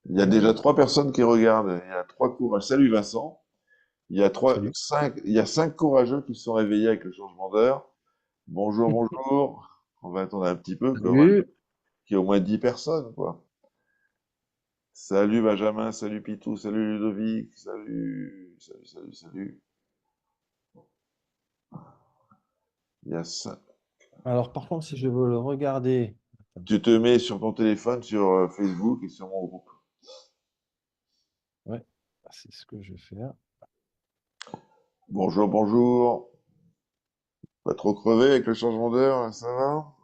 Il y a déjà trois personnes qui regardent. Il y a trois courageux. Salut Vincent. Salut. Il y a cinq courageux qui se sont réveillés avec le changement d'heure. Bonjour, bonjour. On va attendre un petit peu, Salut. qu'il y ait au moins 10 personnes, quoi. Salut Benjamin, salut Pitou, salut Ludovic, salut. Il y a cinq. Alors, par contre, si je veux le regarder, attends, Tu te mets sur ton téléphone, sur Facebook et sur mon groupe. ouais, c'est ce que je vais faire. Bonjour, bonjour. Pas trop crevé avec le changement d'heure, là, ça va?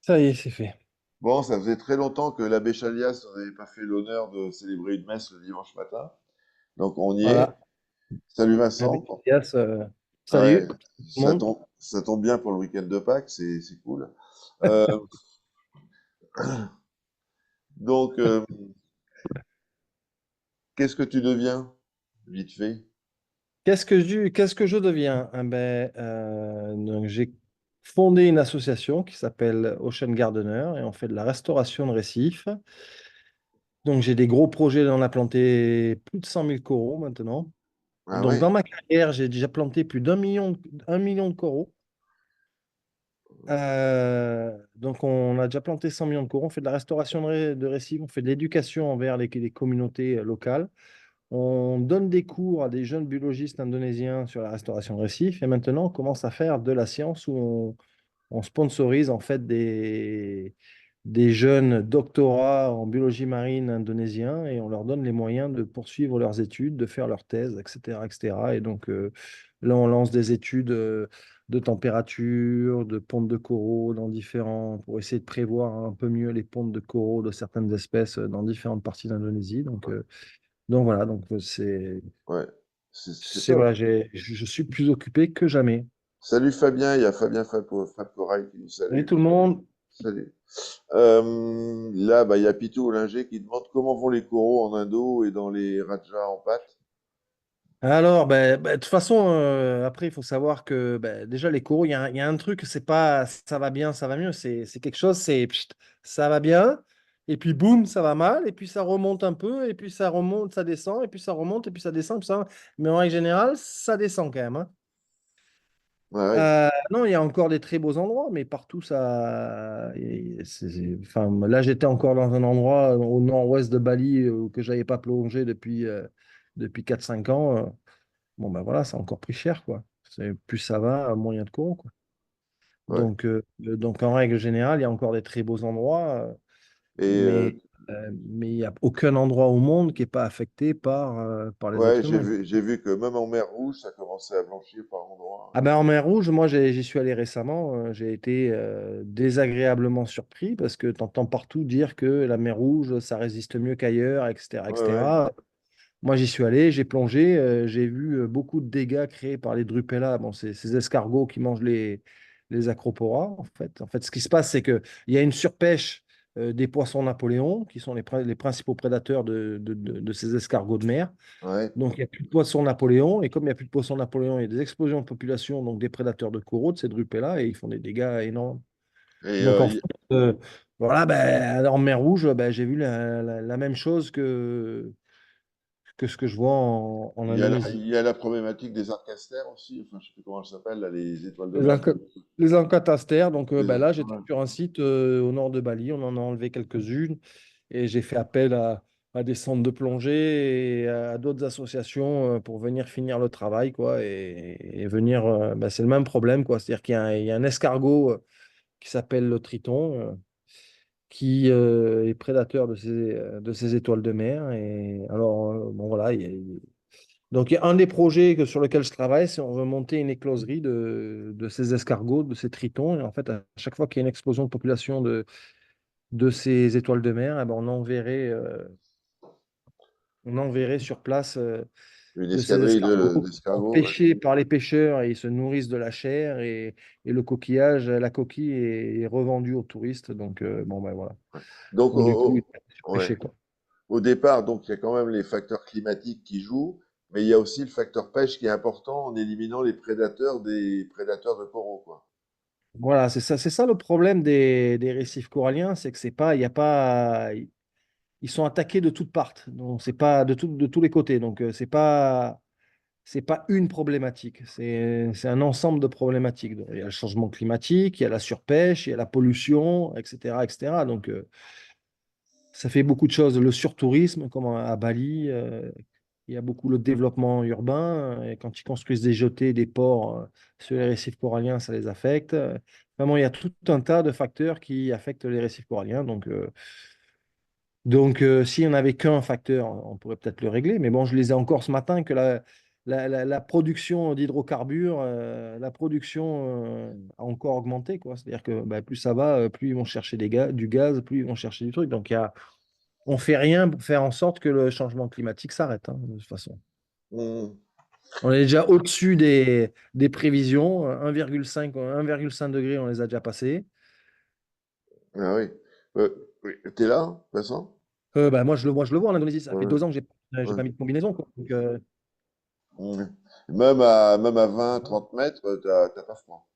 Ça y est, c'est fait. Bon, ça faisait très longtemps que l'abbé Chalias n'avait pas fait l'honneur de célébrer une messe le dimanche matin. Donc on y est. Voilà. Salut Avec Vincent. Mathias, Ouais, salut, tout le monde. ça tombe bien pour le week-end de Pâques, c'est cool. Euh, donc, qu'est-ce que tu deviens, vite fait? Qu'est-ce que je deviens? Donc, j'ai fondé une association qui s'appelle Ocean Gardener et on fait de la restauration de récifs. Donc, j'ai des gros projets. On a planté plus de 100 000 coraux maintenant. Ah Donc, ouais? dans ma carrière, j'ai déjà planté plus d'un million de coraux. Donc, on a déjà planté 100 millions de coraux. On fait de la restauration de récifs, on fait de l'éducation envers les communautés locales. On donne des cours à des jeunes biologistes indonésiens sur la restauration de récifs. Et maintenant, on commence à faire de la science où on sponsorise en fait des jeunes doctorats en biologie marine indonésiens et on leur donne les moyens de poursuivre leurs études, de faire leurs thèses, etc., etc. Et donc là, on lance des études de température, de ponte de coraux pour essayer de prévoir un peu mieux les pontes de coraux de certaines espèces dans différentes parties d'Indonésie. Donc voilà, donc Ouais, c'est top. voilà, je suis plus occupé que jamais. Salut Fabien, il y a Fabien Fab Corail qui nous Salut salue. tout le monde. Salut. Là, bah, il y a Pitou Olinger qui demande comment vont les coraux en Indo et dans les rajas en pâte. Alors, de toute façon, après, il faut savoir que déjà, les coraux, il y a un truc, c'est pas ça va bien, ça va mieux. C'est quelque chose, c'est pchit, ça va bien, et puis boum, ça va mal, et puis ça remonte un peu, et puis ça remonte, ça descend, et puis ça remonte, et puis ça descend, puis ça. Mais en règle générale, ça descend quand même, hein. Ouais, ouais. Non, il y a encore des très beaux endroits, mais partout, enfin, là, j'étais encore dans un endroit au nord-ouest de Bali que j'avais pas plongé depuis 4 5 ans. Bon, ben voilà, c'est encore plus cher, quoi. Plus ça va, moins il y a de courants, quoi. Ouais. Donc, en règle générale, il y a encore des très beaux endroits, Et mais il n'y a aucun endroit au monde qui n'est pas affecté par les ouais, êtres humains. j'ai vu que même en mer Rouge, ça commençait à blanchir par endroits. Ah ben, en mer Rouge, moi, j'y suis allé récemment. J'ai été désagréablement surpris parce que tu entends partout dire que la mer Rouge, ça résiste mieux qu'ailleurs, etc., Ouais, ouais. etc. Moi, j'y suis allé, j'ai plongé, j'ai vu beaucoup de dégâts créés par les drupella. Bon, c'est ces escargots qui mangent les acroporas, en fait. En fait, ce qui se passe, c'est qu'il y a une surpêche des poissons Napoléon, qui sont les principaux prédateurs de ces escargots de mer. Ouais. Donc, il n'y a plus de poissons Napoléon. Et comme il n'y a plus de poissons Napoléon, il y a des explosions de population, donc des prédateurs de coraux, de ces drupella, et ils font des dégâts énormes. Et Donc, en fait, voilà, en mer Rouge, j'ai vu la même chose que ce que je vois en Indonésie. il y a la problématique des arcastères aussi. Enfin, je sais plus comment ça s'appelle, là, les étoiles de Les, mer. inca- les Ancatastères. Donc, Les- là, j'étais ouais. sur un site au nord de Bali. On en a enlevé quelques-unes et j'ai fait appel à des centres de plongée et à d'autres associations pour venir finir le travail, quoi, et venir. C'est le même problème, quoi. C'est-à-dire qu'il y a un escargot qui s'appelle le triton, qui est prédateur de ces étoiles de mer. Et alors, bon, voilà, donc, il y a un des projets sur lequel je travaille, c'est on veut monter une écloserie de ces escargots, de ces tritons. Et en fait, à chaque fois qu'il y a une explosion de population de ces étoiles de mer, eh ben, on enverrait sur place Une de ces escadrille escargots qui sont d'escargots. Ouais. pêchés par les pêcheurs et ils se nourrissent de la chair et le coquillage, la coquille est revendue aux touristes. Donc, bon, ben voilà. Donc, Donc, du coup, ils sont ouais. surpêchés, quoi. Au départ, donc, il y a quand même les facteurs climatiques qui jouent, mais il y a aussi le facteur pêche qui est important en éliminant les prédateurs des prédateurs de coraux, quoi. Voilà, c'est ça le problème des récifs coralliens, c'est que c'est pas, il y a pas, ils sont attaqués de toutes parts, donc c'est pas de tous les côtés, donc c'est pas une problématique, c'est un ensemble de problématiques. Donc, il y a le changement climatique, il y a la surpêche, il y a la pollution, etc., etc. Donc ça fait beaucoup de choses. Le surtourisme, comme à Bali, il y a beaucoup le développement urbain. Et quand ils construisent des jetées, des ports sur les récifs coralliens, ça les affecte. Vraiment, il y a tout un tas de facteurs qui affectent les récifs coralliens. Si on n'avait qu'un facteur, on pourrait peut-être le régler. Mais bon, je lisais encore ce matin que la production d'hydrocarbures, la production a encore augmenté, quoi. C'est-à-dire que bah, plus ça va, plus ils vont chercher du gaz, plus ils vont chercher du truc. Donc, on fait rien pour faire en sorte que le changement climatique s'arrête, hein, de toute façon. Hmm. On est déjà au-dessus des prévisions. 1,5 degrés, on les a déjà passés. Ah oui. Oui. T'es là, Vincent? Bah, moi, je le vois en Indonésie. Ça fait Ouais, 2 ans que j'ai ouais. pas mis de combinaison, quoi. Hmm. Même à 20, 30 mètres, t'as pas froid.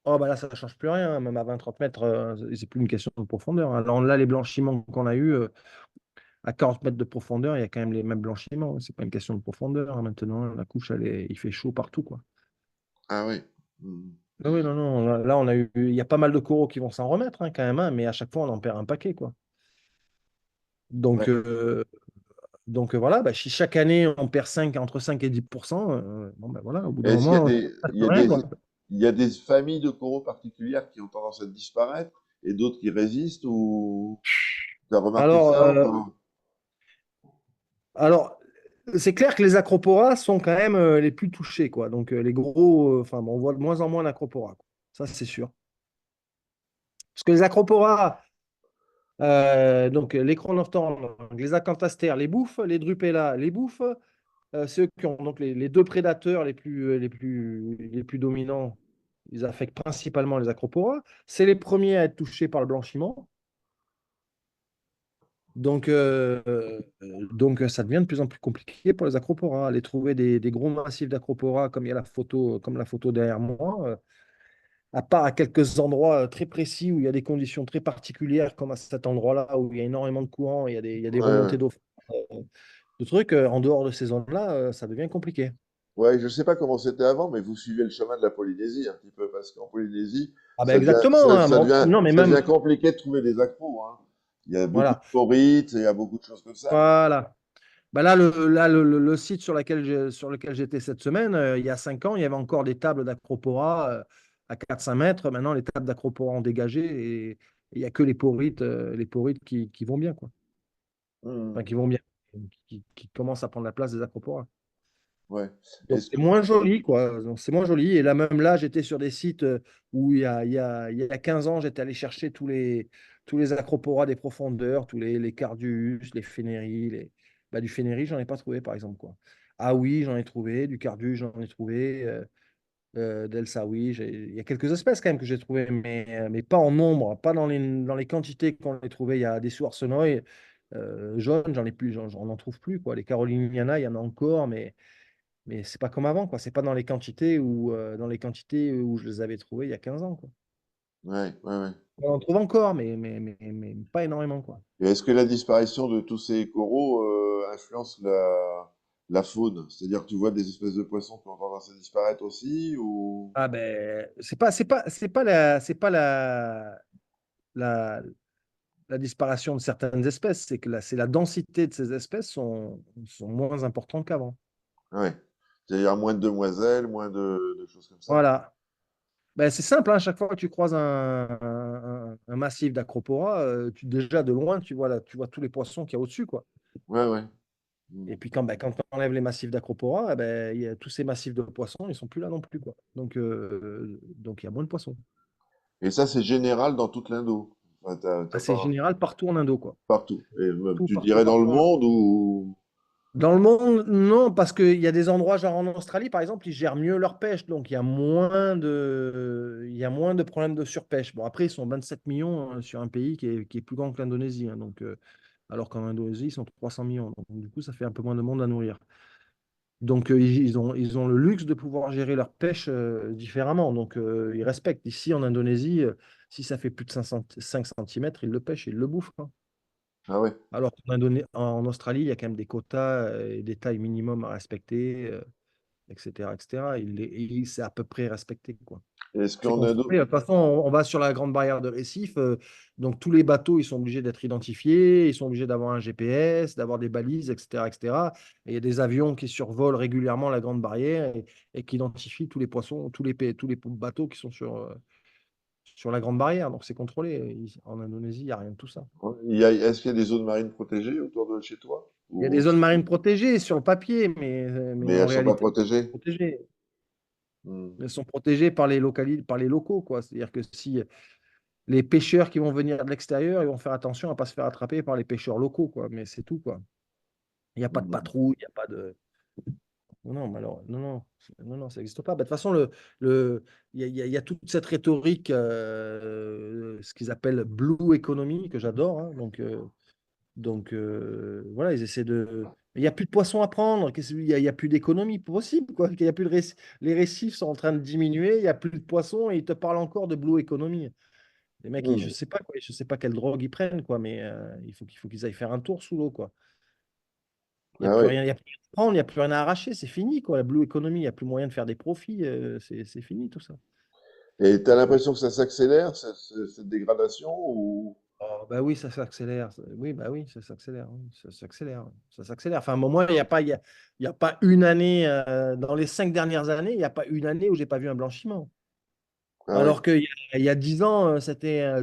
Oh, bah là, ça ne change plus rien. Même à 20-30 mètres, c'est plus une question de profondeur, hein. Alors là, les blanchiments qu'on a eus, à 40 mètres de profondeur, il y a quand même les mêmes blanchiments. C'est pas une question de profondeur, hein, maintenant. La couche, il fait chaud partout, quoi. Ah oui. Hmm. Ah oui, non, non. Là, il y a pas mal de coraux qui vont s'en remettre, hein, quand même, hein, mais à chaque fois, on en perd un paquet, quoi. Donc, Ouais. euh, voilà, bah, si chaque année, on perd entre 5 et 10%, bon, ben voilà, au bout d'un Est-ce qu'il y a moment, des, ça ne il y peut a rien, des, quoi. il y a des familles de coraux particulières qui ont tendance à disparaître et d'autres qui résistent ou t'as remarqué Alors, ça? alors, c'est clair que les acroporas sont quand même les plus touchés, quoi. Donc, les gros, enfin, bon, on voit de moins en moins d'acroporas, quoi. Ça, c'est sûr. Parce que les acroporas, donc les chronoptères, les acanthaster les bouffent, les drupella les bouffent. Ceux qui ont donc les deux prédateurs les plus dominants, ils affectent principalement les acroporas. C'est les premiers à être touchés par le blanchiment. Ça devient de plus en plus compliqué pour les acroporas. Aller trouver des gros massifs d'acroporas, comme il y a la photo, comme la photo derrière moi, à part à quelques endroits très précis où il y a des conditions très particulières, comme à cet endroit-là où il y a énormément de courant, il y a des Ouais, ouais. remontées d'eau, de trucs, en dehors de ces zones-là, ça devient compliqué. Ouais, je sais pas comment c'était avant, mais vous suivez le chemin de la Polynésie un petit peu, parce qu'en Polynésie, Ah ben exactement, hein, non, mais ça même, devient compliqué de trouver des accros, hein. Il y a beaucoup de voilà, porites, il y a beaucoup de choses comme ça, mais voilà. Bah le site sur lequel j'étais cette semaine, il y a 5 ans, il y avait encore des tables d'acropora à 4-5 mètres. Maintenant, les tables d'acropora ont dégagé et il n'y a que les porites qui vont bien, quoi. Enfin, hmm, qui vont bien, qui commencent à prendre la place des acroporas. ouais. Donc, Est-ce c'est que moins joli, quoi. Donc, c'est moins joli. Et là, même là, j'étais sur des sites où il y a 15 ans, j'étais allé chercher tous les acroporas des profondeurs, tous les carduus, les fénéries. Bah, du fénérie, j'en ai pas trouvé, par exemple, quoi. Ah oui, j'en ai trouvé. Du cardus, j'en ai trouvé. D'Elsaoui, il y a quelques espèces quand même que j'ai trouvées, mais pas en nombre, pas dans les quantités qu'on les trouvait. Il y a des Suarsonoï jaunes, j'en ai plus, j'en en trouve plus, quoi. Les Caroliniana, il y en a encore, mais c'est pas comme avant, quoi. C'est pas dans les quantités où je les avais trouvés il y a 15 ans, quoi. ouais, ouais, ouais. On en trouve encore, mais pas énormément, quoi. Et est-ce que la disparition de tous ces coraux influence la faune? C'est-à-dire que tu vois des espèces de poissons qui ont tendance à disparaître aussi ou... Ah ben, c'est pas la, la disparition de certaines espèces, c'est que c'est la densité de ces espèces sont moins importantes qu'avant. Ouais. C'est-à-dire moins de demoiselles, moins de choses comme ça. Voilà. Ben, c'est simple, hein, à chaque fois que tu croises un massif d'acropora, déjà de loin, tu vois tous les poissons qu'il y a au-dessus, quoi. Ouais, ouais. Hmm. Et puis quand on enlève les massifs d'acropora, il y a tous ces massifs de poissons, ils sont plus là non plus, quoi. Donc il y a moins de poissons. Et ça, c'est général dans toute l'Indo. Enfin, Ah, t'as c'est pas général partout en Indo, quoi. partout. Et tu Partout, dirais dans le partout. monde ou... Dans le monde, non, parce qu'il y a des endroits, genre en Australie, par exemple, ils gèrent mieux leur pêche, donc il y a moins de problèmes de surpêche. Bon, après, ils sont 27 millions sur un pays qui est plus grand que l'Indonésie, hein, alors qu'en Indonésie, ils sont 300 millions. Donc, du coup, ça fait un peu moins de monde à nourrir. Donc, ils ont le luxe de pouvoir gérer leur pêche différemment. Donc, ils respectent. Ici, en Indonésie, si ça fait plus de 5 centimètres, ils le pêchent, ils le bouffent, hein. Ah ouais. Alors en Australie, il y a quand même des quotas et des tailles minimum à respecter, etc., etc. C'est à peu près respecté, quoi. Est-ce C'est qu'en contrôlé. Indo... De toute façon, on va sur la grande barrière de récif. Donc, tous les bateaux, ils sont obligés d'être identifiés. Ils sont obligés d'avoir un GPS, d'avoir des balises, etc., etc. Et il y a des avions qui survolent régulièrement la grande barrière et qui identifient tous les poissons, tous les bateaux qui sont sur la grande barrière. Donc, c'est contrôlé. En Indonésie, il n'y a rien de tout ça. Est-ce qu'il y a des zones marines protégées autour de chez toi? Il y a des Ou... zones marines protégées sur le papier, Mais mais en elles sont pas réalité, protégées? protégées. Hmm. Elles sont protégées par les locaux, quoi. C'est-à-dire que si les pêcheurs qui vont venir de l'extérieur, ils vont faire attention à ne pas se faire attraper par les pêcheurs locaux, quoi. Mais c'est tout, quoi. Il n'y a pas de Hmm. patrouille, il n'y a pas de. Non, non, non, non, non, non, ça n'existe pas. Bah, de toute façon, il y a toute cette rhétorique, ce qu'ils appellent Blue Economy, que j'adore, hein. Voilà, ils essaient de. Il n'y a plus de poissons à prendre. Il y a plus d'économie possible, quoi. Il y a plus Les récifs sont en train de diminuer, il n'y a plus de poissons et ils te parlent encore de Blue Economy. Les mecs, je Hmm. sais pas quoi, je sais pas quelle drogue ils prennent, quoi, mais il faut qu'ils aillent faire un tour sous l'eau, quoi. Il n'y a Ah plus ouais. rien, il y a plus rien à prendre, il n'y a plus rien à arracher, c'est fini, quoi. La blue economy, il n'y a plus moyen de faire des profits, c'est fini tout ça. Et tu as Donc, l'impression que ça s'accélère, cette dégradation, ou... oh, bah oui, ça s'accélère. Oui, bah oui, ça s'accélère, oui, ça s'accélère, oui, ça s'accélère. Enfin, moi, il y a pas une année, dans les 5 dernières années, il n'y a pas une année où j'ai pas vu un blanchiment. Ah ouais. Alors il y a 10 ans, c'était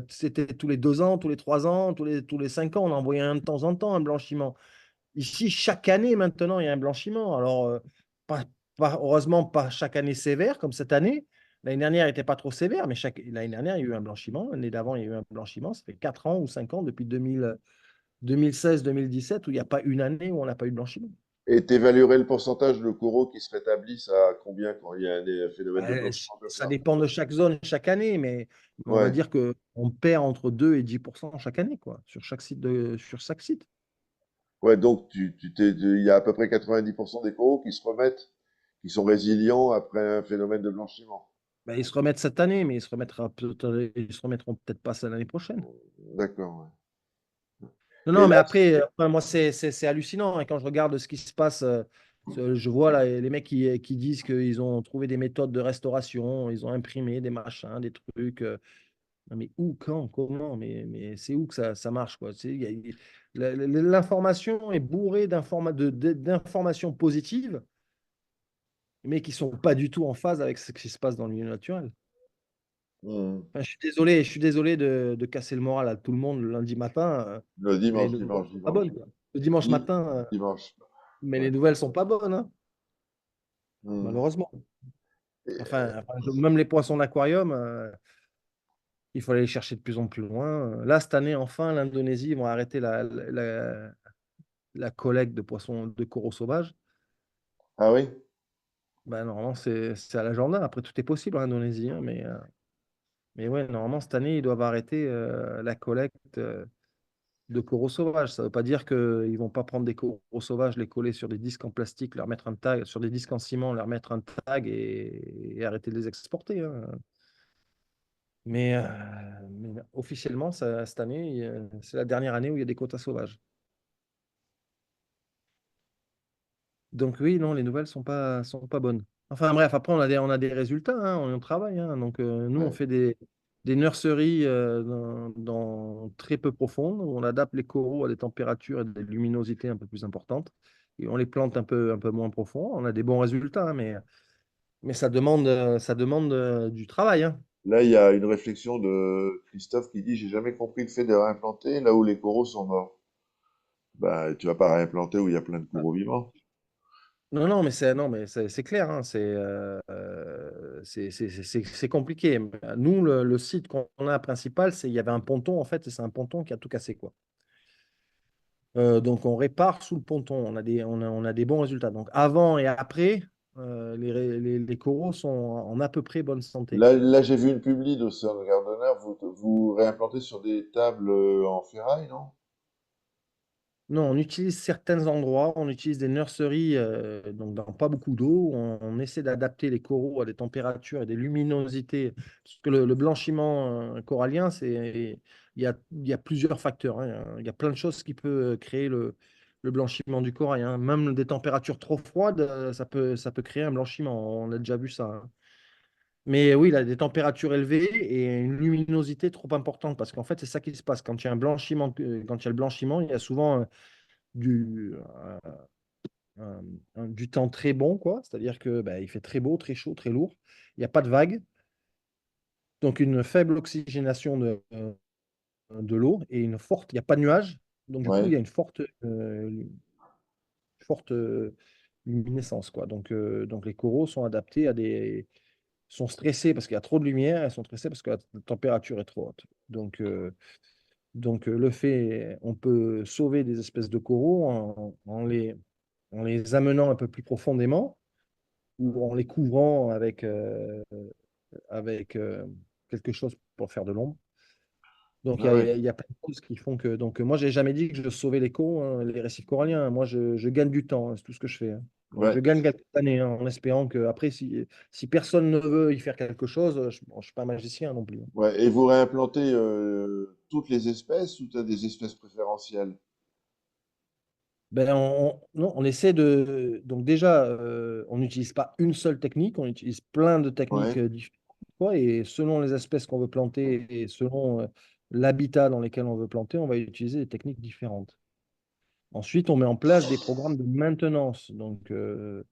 tous les 2 ans, tous les 3 ans, tous les 5 ans, on en voyait un de temps en temps, un blanchiment. Ici, chaque année maintenant, il y a un blanchiment. Alors, pas, heureusement, pas chaque année sévère comme cette année. L'année dernière n'était pas trop sévère, mais l'année dernière, il y a eu un blanchiment. L'année d'avant, il y a eu un blanchiment. Ça fait 4 ans ou 5 ans depuis 2016-2017 où il n'y a pas une année où on n'a pas eu de blanchiment. Et tu évaluerais le pourcentage de coraux qui se rétablissent à combien quand il y a un phénomène de blanchiment comme Ça ça? dépend de chaque zone chaque année, mais on va Ouais. dire qu'on perd entre 2 et 10% chaque année, quoi, sur chaque site. Ouais, donc il y a à peu près 90% des coraux qui se remettent, qui sont résilients après un phénomène de blanchiment. Ben, ils se remettent cette année, mais ils se remettront peut-être pas ça l'année prochaine. D'accord, Non, ouais. Et non, là, mais après, enfin, moi, c'est hallucinant, hein. Quand je regarde ce qui se passe, je vois là, les mecs qui disent qu'ils ont trouvé des méthodes de restauration, ils ont imprimé des machins, des trucs. Non, mais où, quand, comment, mais c'est où que ça marche, quoi. L'information est bourrée d'informations positives, mais qui sont pas du tout en phase avec ce qui se passe dans le milieu naturel. hmm, Enfin, je suis désolé de casser le moral à tout le monde le lundi matin, le mais les dimanche, nouvelles dimanche, sont pas dimanche. bonnes, quoi. Le dimanche Di- matin, Dimanche. mais Ouais. les nouvelles sont pas bonnes, hein, Hmm. malheureusement. Et, Même les poissons d'aquarium, il faut aller les chercher de plus en plus loin. Là, cette année, enfin, l'Indonésie, ils vont arrêter la collecte de poissons, de coraux sauvages. ah oui? Ben, normalement, c'est à la journée. Après, tout est possible en Indonésie, hein, mais ouais, normalement, cette année, ils doivent arrêter la collecte de coraux sauvages. Ça ne veut pas dire qu'ils ne vont pas prendre des coraux sauvages, les coller sur des disques en plastique, leur mettre un tag, sur des disques en ciment, leur mettre un tag et arrêter de les exporter, hein. Mais officiellement, cette année, c'est la dernière année où il y a des quotas sauvages. Donc oui, non, les nouvelles sont pas bonnes. Enfin bref, après, on a des résultats, hein, on travaille, hein. Donc nous, on Ouais. fait des nurseries très peu profondes, où on adapte les coraux à des températures et des luminosités un peu plus importantes. Et on les plante un peu moins profond. On a des bons résultats, hein, mais ça demande du travail, hein. Là, il y a une réflexion de Christophe qui dit, j'ai jamais compris le fait de réimplanter là où les coraux sont morts. Bah, tu vas pas réimplanter où il y a plein de coraux vivants. Non, non, mais c'est clair, hein, c'est compliqué. Nous, le site qu'on a principal, il y avait un ponton en fait, et c'est un ponton qui a tout cassé, quoi. Donc on répare sous le ponton, on a des bons résultats. Donc avant et après, les coraux sont en à peu près bonne santé. Là, j'ai vu une publi de Sun Gardener, vous réimplantez sur des tables en ferraille, non? Non, on utilise certains endroits, on utilise des nurseries, donc dans pas beaucoup d'eau. On essaie d'adapter les coraux à des températures et des luminosités. Parce que le blanchiment corallien, il y a plusieurs facteurs, hein. Il y a plein de choses qui peuvent créer le blanchiment du corail, hein. Même des températures trop froides, ça peut créer un blanchiment. On a déjà vu ça, hein. Mais oui, il a des températures élevées et une luminosité trop importante. Parce qu'en fait, c'est ça qui se passe. Quand il y a un blanchiment, quand il y a le blanchiment, il y a souvent du, un- du temps très bon, quoi. C'est-à-dire que bah, il fait très beau, très chaud, très lourd. Il n'y a pas de vagues, donc une faible oxygénation de l'eau et il n'y a pas de nuages. Donc du coup, il y Ouais, a une forte luminescence, quoi. Donc les coraux sont adaptés sont stressés parce qu'il y a trop de lumière, et sont stressés parce que la température est trop haute. On peut sauver des espèces de coraux en les amenant un peu plus profondément ou en les couvrant avec quelque chose pour faire de l'ombre. Donc, ah ouais, il y a plein de choses qui font que. Donc, moi, j'ai jamais dit que je sauvais les coraux, hein, les récifs coralliens. Moi, je gagne du temps, hein, c'est tout ce que je fais, hein. Donc, je ouais. gagne quelques années, hein, en espérant que, après, si personne ne veut y faire quelque chose, bon, je suis pas magicien non plus, hein. Ouais. Et vous réimplantez toutes les espèces ou tu as des espèces préférentielles? Ben, non, on essaie de. Donc, déjà, on n'utilise pas une seule technique, on utilise plein de techniques Ouais. différentes, quoi. Et selon les espèces qu'on veut planter et selon l'habitat dans lequel on veut planter, on va utiliser des techniques différentes. Ensuite, on met en place des programmes de maintenance. Donc, on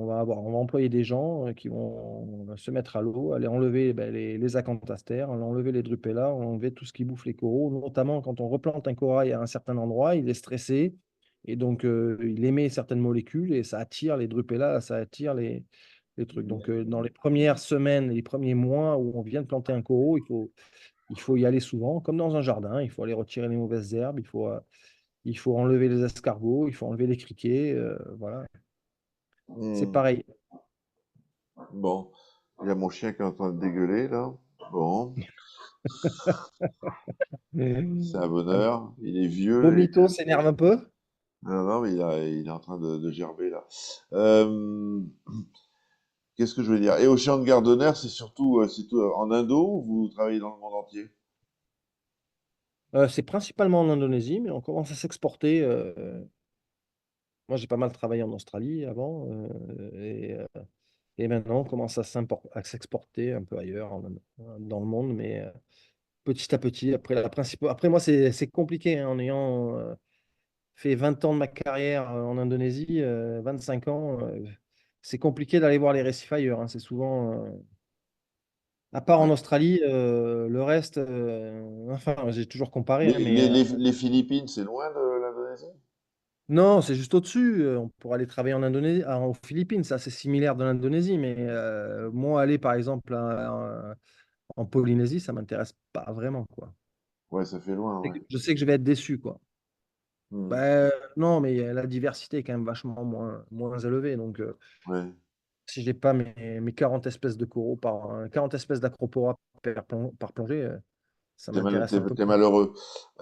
va employer des gens qui vont se mettre à l'eau, aller enlever ben, les acanthaster, enlever les drupellas, enlever tout ce qui bouffe les coraux. Notamment quand on replante un corail à un certain endroit, il est stressé et donc il émet certaines molécules et ça attire les drupellas, ça attire les trucs. Donc dans les premières semaines, les premiers mois où on vient de planter un coraux, il faut y aller souvent, comme dans un jardin. Il faut aller retirer les mauvaises herbes, il faut enlever les escargots, il faut enlever les criquets, voilà. C'est Hmm. pareil. Bon, il y a mon chien qui est en train de dégueuler là. Bon, c'est un Un bonheur. Il est vieux. Vomito s'énerve un peu. Non, non, mais il est en train de gerber là. Euh, Qu'est-ce que je veux dire? Et Ocean Gardener, c'est tout en Indo ou vous travaillez dans le monde entier? C'est principalement en Indonésie, mais on commence à s'exporter. Moi, j'ai pas mal travaillé en Australie avant, et maintenant, on commence à s'exporter un peu ailleurs dans le monde, mais petit à petit. Après moi, c'est compliqué, hein, en ayant fait 20 ans de ma carrière en Indonésie, 25 ans. C'est compliqué d'aller voir les récifs ailleurs, hein. C'est souvent, à part en Ouais. Australie, le reste, enfin, j'ai toujours comparé, hein, Les, mais les, les, les Philippines, c'est loin de l'Indonésie? non, c'est juste au-dessus. On pourrait aller travailler en Indonésie, aux Philippines, ça c'est similaire de l'Indonésie, mais moi, aller par exemple en Polynésie, ça m'intéresse pas vraiment, quoi. Ouais, ça fait loin, ouais. Je sais que je vais être déçu, quoi. Hmm. Ben, non, mais la diversité est quand même vachement moins élevée. Donc, Ouais. si j'ai pas mes 40 espèces de coraux 40 espèces d'acropora par plongée, ça m'intéresse un peu T'es moins. malheureux.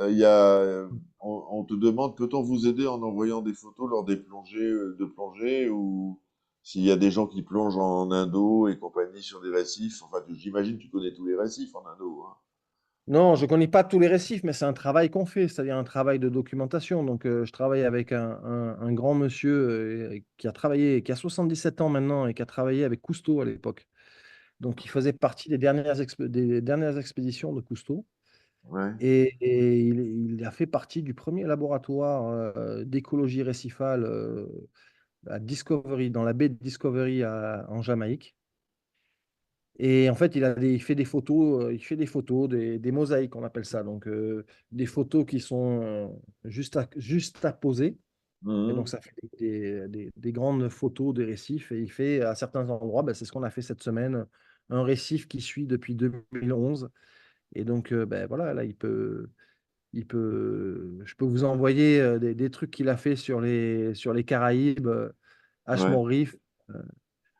Il y a, on te demande, peut-on vous aider en envoyant des photos lors des plongées, de plongée ou s'il y a des gens qui plongent en Indo et compagnie sur des récifs. Enfin, j'imagine que tu connais tous les récifs en Indo, hein. Non, je ne connais pas tous les récifs, mais c'est un travail qu'on fait, c'est-à-dire un travail de documentation. Donc, je travaille avec un grand monsieur qui a 77 ans maintenant et qui a travaillé avec Cousteau à l'époque. Donc, il faisait partie des dernières expéditions de Cousteau. Ouais. Et il a fait partie du premier laboratoire d'écologie récifale à Discovery, dans la baie de Discovery en Jamaïque. Et en fait, il fait des photos, des mosaïques, on appelle ça. Donc, des photos qui sont juste à poser. Et donc, Mhm. ça fait des grandes photos des récifs. Et il fait à certains endroits, ben, c'est ce qu'on a fait cette semaine, un récif qui suit depuis 2011. Et donc, ben, voilà, là, je peux vous envoyer des trucs qu'il a fait sur les Caraïbes, Ouais. Ashmore Reef, euh,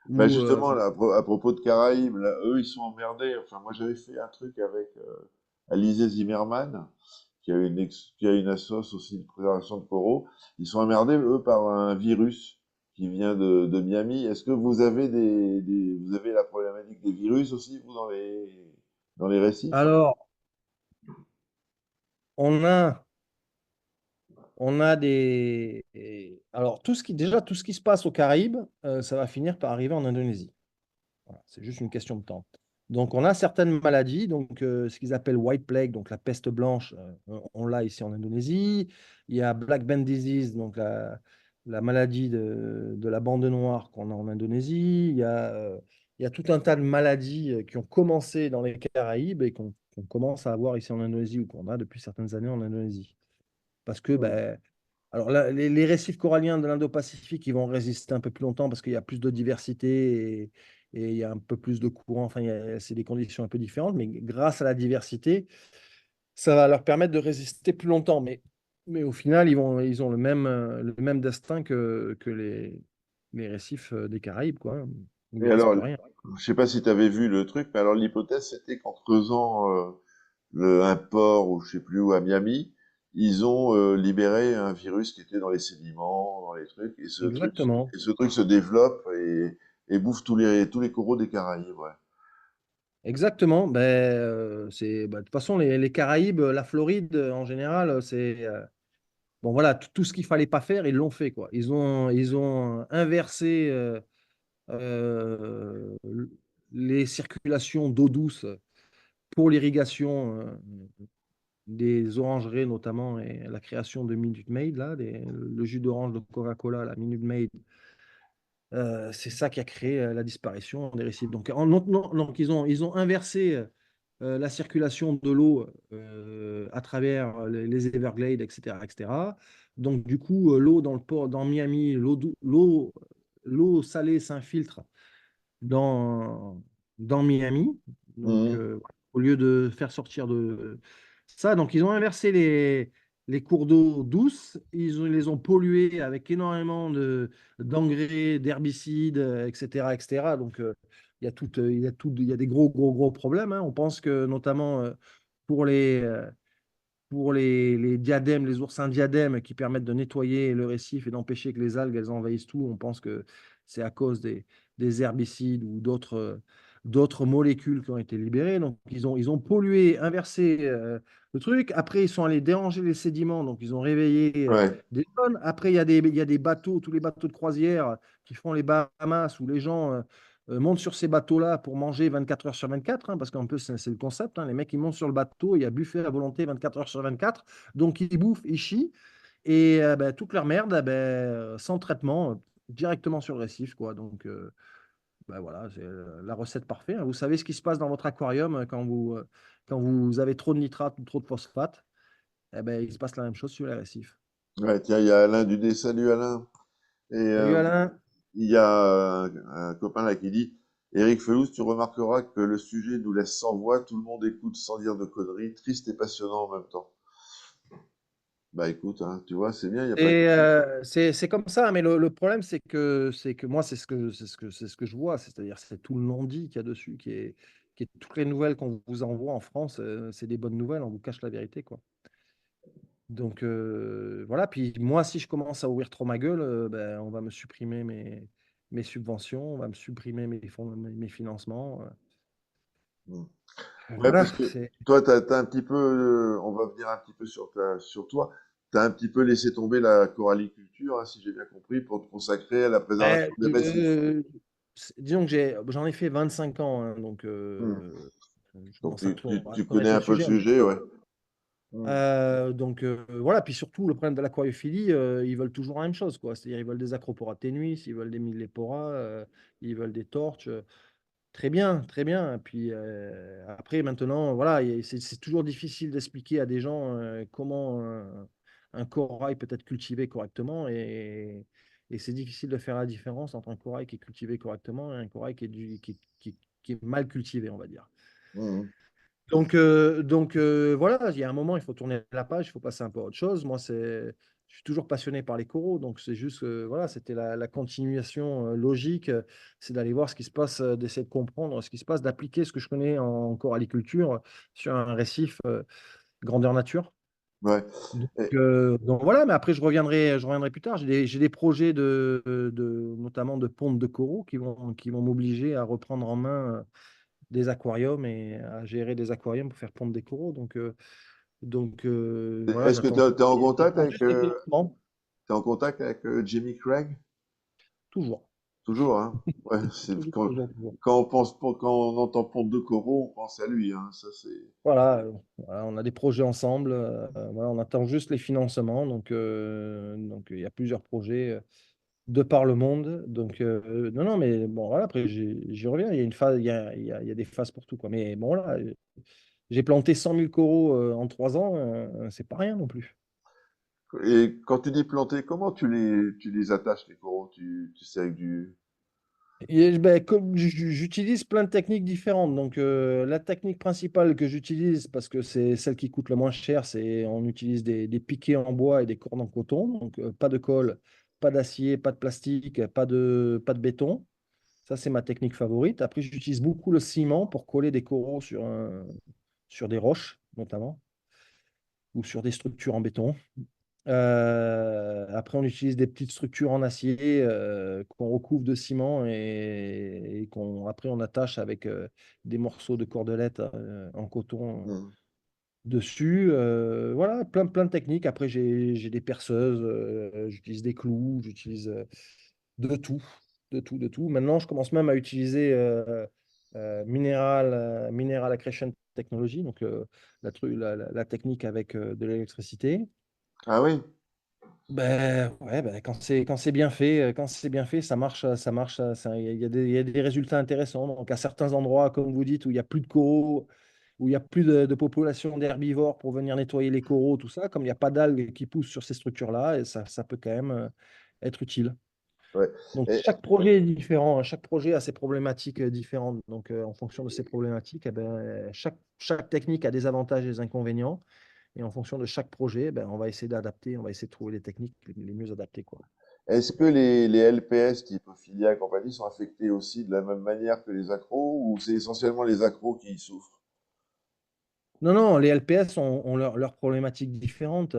Bah ou justement, là, à propos de Caraïbes, là, eux, ils sont emmerdés. Enfin, moi, j'avais fait un truc avec Alizé Zimmerman, qui a une assoce aussi de préservation de coraux. Ils sont emmerdés, eux, par un virus qui vient de Miami. Est-ce que vous avez vous avez la problématique des virus aussi, vous, dans les récifs? Alors, on a, on a alors, tout ce qui se passe aux Caraïbes, ça va finir par arriver en Indonésie. Voilà, c'est juste une question de temps. Donc, on a certaines maladies, donc ce qu'ils appellent white plague, donc la peste blanche, on l'a ici en Indonésie. Il y a black band disease, donc la maladie de la bande noire qu'on a en Indonésie. Il y a tout un tas de maladies qui ont commencé dans les Caraïbes et qu'on commence à avoir ici en Indonésie ou qu'on a depuis certaines années en Indonésie. Parce que ben, alors là, les récifs coralliens de l'Indo-Pacifique, ils vont résister un peu plus longtemps parce qu'il y a plus de diversité et il y a un peu plus de courant. Enfin, c'est des conditions un peu différentes, mais grâce à la diversité, ça va leur permettre de résister plus longtemps. Mais au final, ils ont le même destin que les récifs des Caraïbes, quoi, où il Et ne reste alors, plus rien. je sais pas si tu avais vu le truc, mais alors l'hypothèse, c'était qu'en creusant un port ou je sais plus où à Miami, ils ont libéré un virus qui était dans les sédiments, dans les trucs, Exactement. et ce truc se développe et bouffe tous les coraux des Caraïbes, ouais. Exactement. Ben, de toute façon, les Caraïbes, la Floride, en général, c'est bon, voilà, tout ce qu'il fallait pas faire, ils l'ont fait, quoi. Ils ont inversé euh, les circulations d'eau douce pour l'irrigation des orangeries, notamment, et la création de Minute Maid, là, le jus d'orange de Coca-Cola, la Minute Maid. C'est ça qui a créé la disparition des récifs. Donc, donc ils ont inversé la circulation de l'eau à travers les Everglades, etc., etc. Donc, du coup, l'eau dans le port, dans Miami, l'eau salée s'infiltre dans Miami. Donc, Mhm. au lieu de faire sortir de ça, donc ils ont inversé les cours d'eau douces, ils les ont pollués avec énormément d'engrais, d'herbicides, etc., etc. Donc, il y a des gros problèmes, hein. On pense que notamment pour les diadèmes, les oursins diadèmes qui permettent de nettoyer le récif et d'empêcher que les algues elles envahissent tout, on pense que c'est à cause des herbicides ou d'autres molécules qui ont été libérées. Donc, ils ont pollué, inversé le truc. Après, ils sont allés déranger les sédiments. Donc, ils ont réveillé Ouais. des zones. Après, il y a des bateaux, tous les bateaux de croisière qui font les Bahamas où les gens montent sur ces bateaux-là pour manger 24 heures sur 24, hein, parce qu'un peu, c'est le concept, hein. Les mecs, ils montent sur le bateau, il y a buffet à volonté 24 heures sur 24. Donc, ils bouffent, ils chient. Et ben, toute leur merde, sans traitement, directement sur le récif, quoi. Donc, ben voilà, c'est la recette parfaite, hein. Vous savez ce qui se passe dans votre aquarium quand vous avez trop de nitrate ou trop de phosphate. Eh ben, il se passe la même chose sur les récifs. Ouais, tiens, il y a Alain Dudet. Salut Alain. Et Salut Alain. il y a un copain là qui dit, Éric Felouz, tu remarqueras que le sujet nous laisse sans voix, tout le monde écoute sans dire de conneries, triste et passionnant en même temps. Bah écoute, hein, tu vois, c'est bien, il n'y a pas que... Et c'est comme ça, mais le problème, c'est que moi, c'est ce que je vois, c'est-à-dire c'est tout le non-dit qu'il y a dessus, qui est toutes les nouvelles qu'on vous envoie en France, c'est des bonnes nouvelles, on vous cache la vérité, quoi. Donc voilà, puis moi, si je commence à ouvrir trop ma gueule, ben, on va me supprimer mes subventions, on va me supprimer mes financements. Hmm. Ouais, Voilà, parce que c'est. toi, t'as un petit peu, on va venir un petit peu sur toi, t'as un petit peu laissé tomber la coralliculture, hein, si j'ai bien compris, pour te consacrer à la Ben, préservation des récifs. disons que j'en ai fait 25 ans, hein, donc Hmm. je Donc commence à tu connais connaître le un peu le sujet un petit sujet, peu. ouais. Hmm. Donc voilà, puis surtout le problème de l'aquariophilie, ils veulent toujours la même chose, quoi. C'est-à-dire ils veulent des acropora tenuis, ils veulent des milléporas, ils veulent des torches. Très bien, très bien. Puis après, maintenant, voilà, c'est toujours difficile d'expliquer à des gens comment un corail peut être cultivé correctement et c'est difficile de faire la différence entre un corail qui est cultivé correctement et un corail qui est mal cultivé, on va dire. Hmm. Donc voilà, il y a un moment, il faut tourner la page, il faut passer un peu à autre chose. Moi, je suis toujours passionné par les coraux, donc c'est juste, voilà, c'était la continuation logique, c'est d'aller voir ce qui se passe, d'essayer de comprendre ce qui se passe, d'appliquer ce que je connais en coralliculture sur un récif grandeur nature. Ouais. Et, Donc voilà, mais après je reviendrai plus tard. J'ai des projets notamment de ponte de coraux qui vont m'obliger à reprendre en main des aquariums et à gérer des aquariums pour faire pondre des coraux. Voilà, est-ce que j'attends juste j'attends juste les financements, t'es en contact avec Jamie Craig? toujours. Toujours, hein? Ouais, c'est Toujours, quand, toujours, toujours. quand on entend Ponte de Corot, on pense à lui, hein. Ça, c'est. Voilà, voilà, on a des projets ensemble. Voilà, on attend juste les financements. Donc il y a plusieurs projets de par le monde. Non, non, mais bon, voilà, après, j'y reviens. Il y a une phase, il y a des phases pour tout, quoi. Mais bon, là, j'ai planté 100 000 coraux en 3 ans. C'est pas rien non plus. Et quand tu dis planter, comment tu les attaches, les coraux? Tu sais, avec du. Et, ben, comme j'utilise plein de techniques différentes, donc la technique principale que j'utilise, parce que c'est celle qui coûte le moins cher, c'est on utilise des piquets en bois et des cordes en coton, donc pas de colle, pas d'acier, pas de plastique, pas de béton. Ça, c'est ma technique favorite. Après, j'utilise beaucoup le ciment pour coller des coraux sur des roches, notamment, ou sur des structures en béton. Après, on utilise des petites structures en acier qu'on recouvre de ciment et après on attache avec des morceaux de cordelette en coton Hmm. dessus. Voilà, plein de techniques. Après, j'ai des perceuses, j'utilise des clous, j'utilise de tout, de tout. Maintenant, je commence même à utiliser Mineral Accretion Technology, donc la technique avec de l'électricité. Ah oui? Ben, ouais, ben, quand c'est bien fait, ça marche, il y a des résultats intéressants. Donc, à certains endroits, comme vous dites, où il n'y a plus de coraux, où il n'y a plus de population d'herbivores pour venir nettoyer les coraux, tout ça, comme il n'y a pas d'algues qui poussent sur ces structures-là, et ça peut quand même être utile. Ouais. Donc, Et, chaque projet est différent, hein. Chaque projet a ses problématiques différentes. Donc, en fonction de ces problématiques, eh ben, chaque technique a des avantages et des inconvénients. Et en fonction de chaque projet, ben, on va essayer d'adapter, on va essayer de trouver les techniques les mieux adaptées, quoi. est-ce que les LPS type Ophilia et compagnie sont affectés aussi de la même manière que les accros ou c'est essentiellement les accros qui y souffrent? Non, non, les LPS ont leurs problématiques différentes.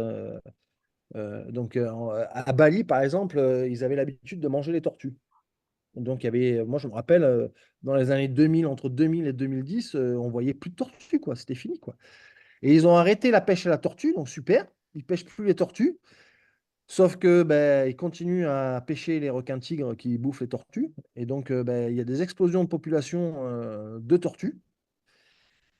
À Bali, par exemple, ils avaient l'habitude de manger les tortues. Donc, il y avait, moi, je me rappelle, dans les années 2000, entre 2000 et 2010, on voyait plus de tortues, quoi. C'était fini, quoi. Et ils ont arrêté la pêche à la tortue, donc super. Ils pêchent plus les tortues. Sauf que ben, ils continuent à pêcher les requins-tigres qui bouffent les tortues. Et donc, ben, il y a des explosions de population de tortues.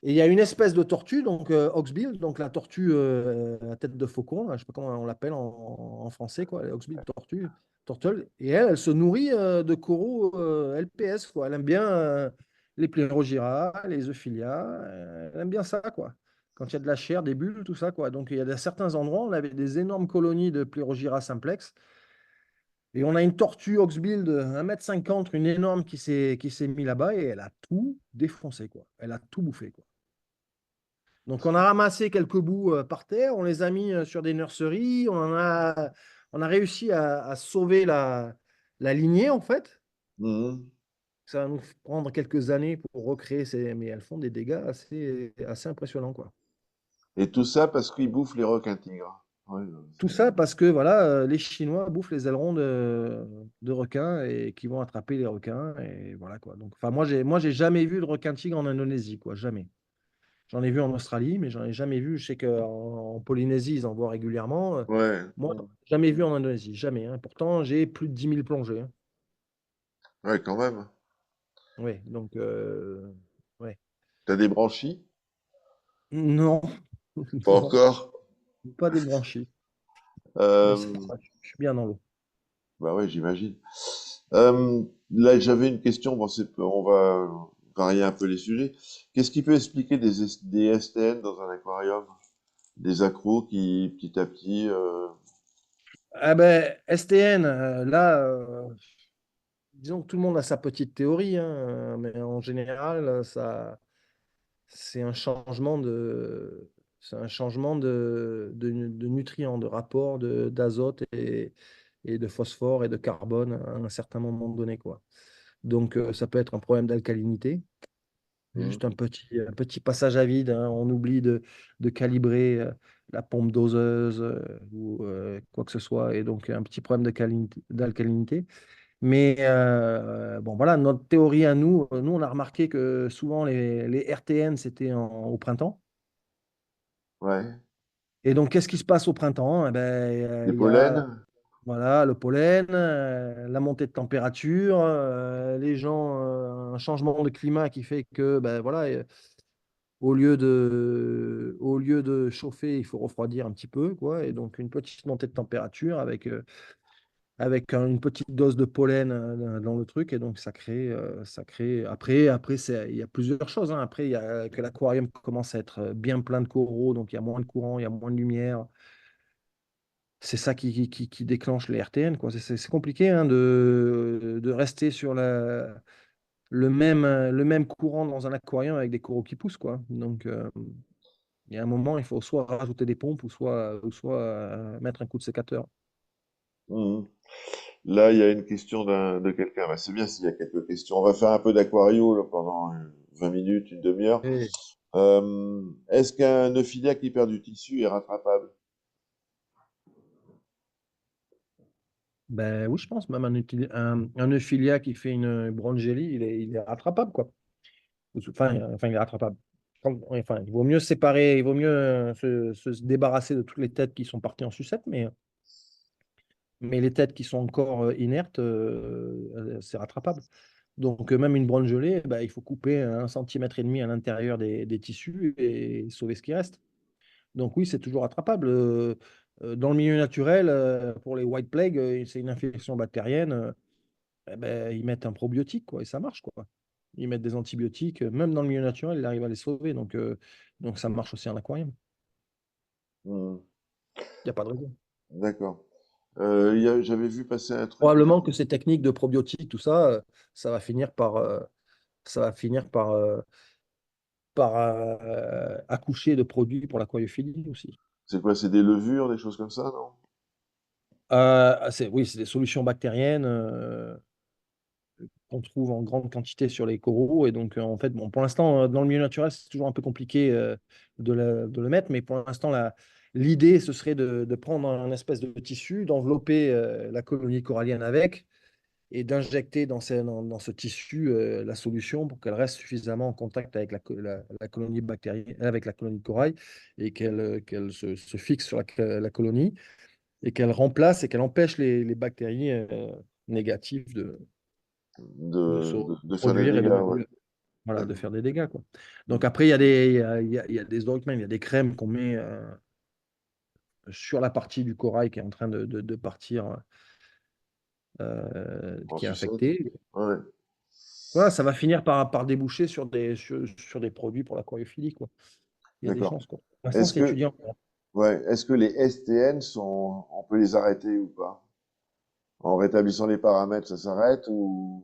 Et il y a une espèce de tortue, donc hawksbill, donc la tortue à tête de faucon, là, je ne sais pas comment on l'appelle en français, quoi, la hawksbill tortue, turtle. Et elle se nourrit de coraux LPS, quoi. Elle aime bien les Plérogyra, les Euphilia, elle aime bien ça, quoi. Quand il y a de la chair, des bulles, tout ça, quoi. Donc il y a certains endroits, on avait des énormes colonies de Plérogyra simplex. Et on a une tortue hawksbill de 1,50 m, une énorme qui s'est mise là-bas et elle a tout défoncé, quoi. Elle a tout bouffé, quoi. Donc, on a ramassé quelques bouts par terre, on les a mis sur des nurseries, on a réussi à sauver la lignée, en fait. Mhm. Ça va nous prendre quelques années pour recréer mais elles font des dégâts assez impressionnants, quoi. Et tout ça parce qu'ils bouffent les requins-tigres. Ouais, Tout ça parce que voilà, les Chinois bouffent les ailerons de requins et qui vont attraper les requins. Et voilà, quoi. Donc, enfin, moi, j'ai jamais vu de requin-tigre en Indonésie, quoi. Jamais. J'en ai vu en Australie, mais j'en ai jamais vu. Je sais qu'en Polynésie, ils en voient régulièrement. ouais, Moi, jamais vu en Indonésie, jamais, hein. Pourtant, j'ai plus de 10 000 plongées, hein. ouais, quand même. Oui, donc, ouais. T'as des branchies? Non, Pas non, encore. pas des branchies. Mais ça Euh, va, je suis bien dans l'eau. bah ouais, j'imagine. Là, j'avais une question. Bon, on va varier un peu les sujets. Qu'est-ce qui peut expliquer des STN dans un aquarium? Des accros qui, petit à petit, Ah ben, STN, là, disons que tout le monde a sa petite théorie, hein, mais en général, c'est un changement c'est un changement de nutriments, de rapport d'azote et de phosphore et de carbone à un certain moment donné, quoi. Donc, ça peut être un problème d'alcalinité. Mhm. Juste un petit passage à vide, hein. On oublie de calibrer la pompe doseuse ou quoi que ce soit, et donc un petit problème d'alcalinité. Mais bon, voilà, notre théorie à nous, nous, on a remarqué que souvent les RTN, c'était au printemps. Ouais. Et donc, qu'est-ce qui se passe au printemps? Eh ben, Les il y a pollens? voilà, le pollen, la montée de température, les gens, un changement de climat qui fait que ben, voilà, au lieu de chauffer, il faut refroidir un petit peu, quoi. Et donc, une petite montée de température avec une petite dose de pollen dans le truc. Et donc, ça crée. Après il y a plusieurs choses, hein. Après, il y a que l'aquarium commence à être bien plein de coraux, donc il y a moins de courant, il y a moins de lumière. C'est ça qui déclenche les RTN, quoi. C'est compliqué, hein, de rester sur le même courant dans un aquarium avec des coraux qui poussent, quoi. Donc, il y a un moment, il faut soit rajouter des pompes ou soit mettre un coup de sécateur. Mhm. Là, il y a une question de quelqu'un. Bah, c'est bien s'il y a quelques questions. On va faire un peu d'aquario là, pendant 20 minutes, une demi-heure. Et, Est-ce qu'un euphilia qui perd du tissu est rattrapable? ben oui, je pense, même un Euphilia qui fait une Brongeli, il est rattrapable, quoi. Enfin, il est rattrapable. Enfin, il vaut mieux séparer, il vaut mieux se débarrasser de toutes les têtes qui sont parties en sucette, mais les têtes qui sont encore inertes, c'est rattrapable. Donc, même une branche gelée, bah, il faut couper 1,5 cm à l'intérieur des tissus et sauver ce qui reste. Donc, oui, c'est toujours rattrapable. Dans le milieu naturel, pour les white plague, c'est une infection bactérienne. Eh ben, ils mettent un probiotique, quoi, et ça marche, quoi. Ils mettent des antibiotiques, même dans le milieu naturel, ils arrivent à les sauver. Donc ça marche aussi en aquarium. Mhm. Il n'y a pas de raison. D'accord. J'avais vu passer un truc Probablement aussi. que ces techniques de probiotiques, tout ça, ça va finir ça va finir par accoucher de produits pour l'aquariophilie aussi. C'est quoi? C'est des levures, des choses comme ça, non? Oui, c'est des solutions bactériennes qu'on trouve en grande quantité sur les coraux. Et donc, en fait, bon, pour l'instant, dans le milieu naturel, c'est toujours un peu compliqué de le mettre. Mais pour l'instant, l'idée, ce serait de prendre un espèce de tissu, d'envelopper la colonie corallienne avec et d'injecter dans ce tissu la solution pour qu'elle reste suffisamment en contact avec la colonie bactérienne, avec la colonie de corail, et qu'elle se fixe sur la colonie, et qu'elle remplace et qu'elle empêche les bactéries négatives De, de faire des produire et dégâts, ouais. voilà, de D'accord. faire des dégâts, quoi. Donc Mhm. après, il y a des autres, même, il y a des crèmes qu'on met sur la partie du corail qui est en train de partir, En qui est sucette? infectée. Ouais, Voilà, ça va finir par déboucher sur des produits pour l'aquariophilie, quoi. Il y a des d'accord. chances, quoi. Pour l'instant, Est-ce c'est que, étudiant. ouais, est-ce que les STN sont, on peut les arrêter ou pas? En rétablissant les paramètres, ça s'arrête ou?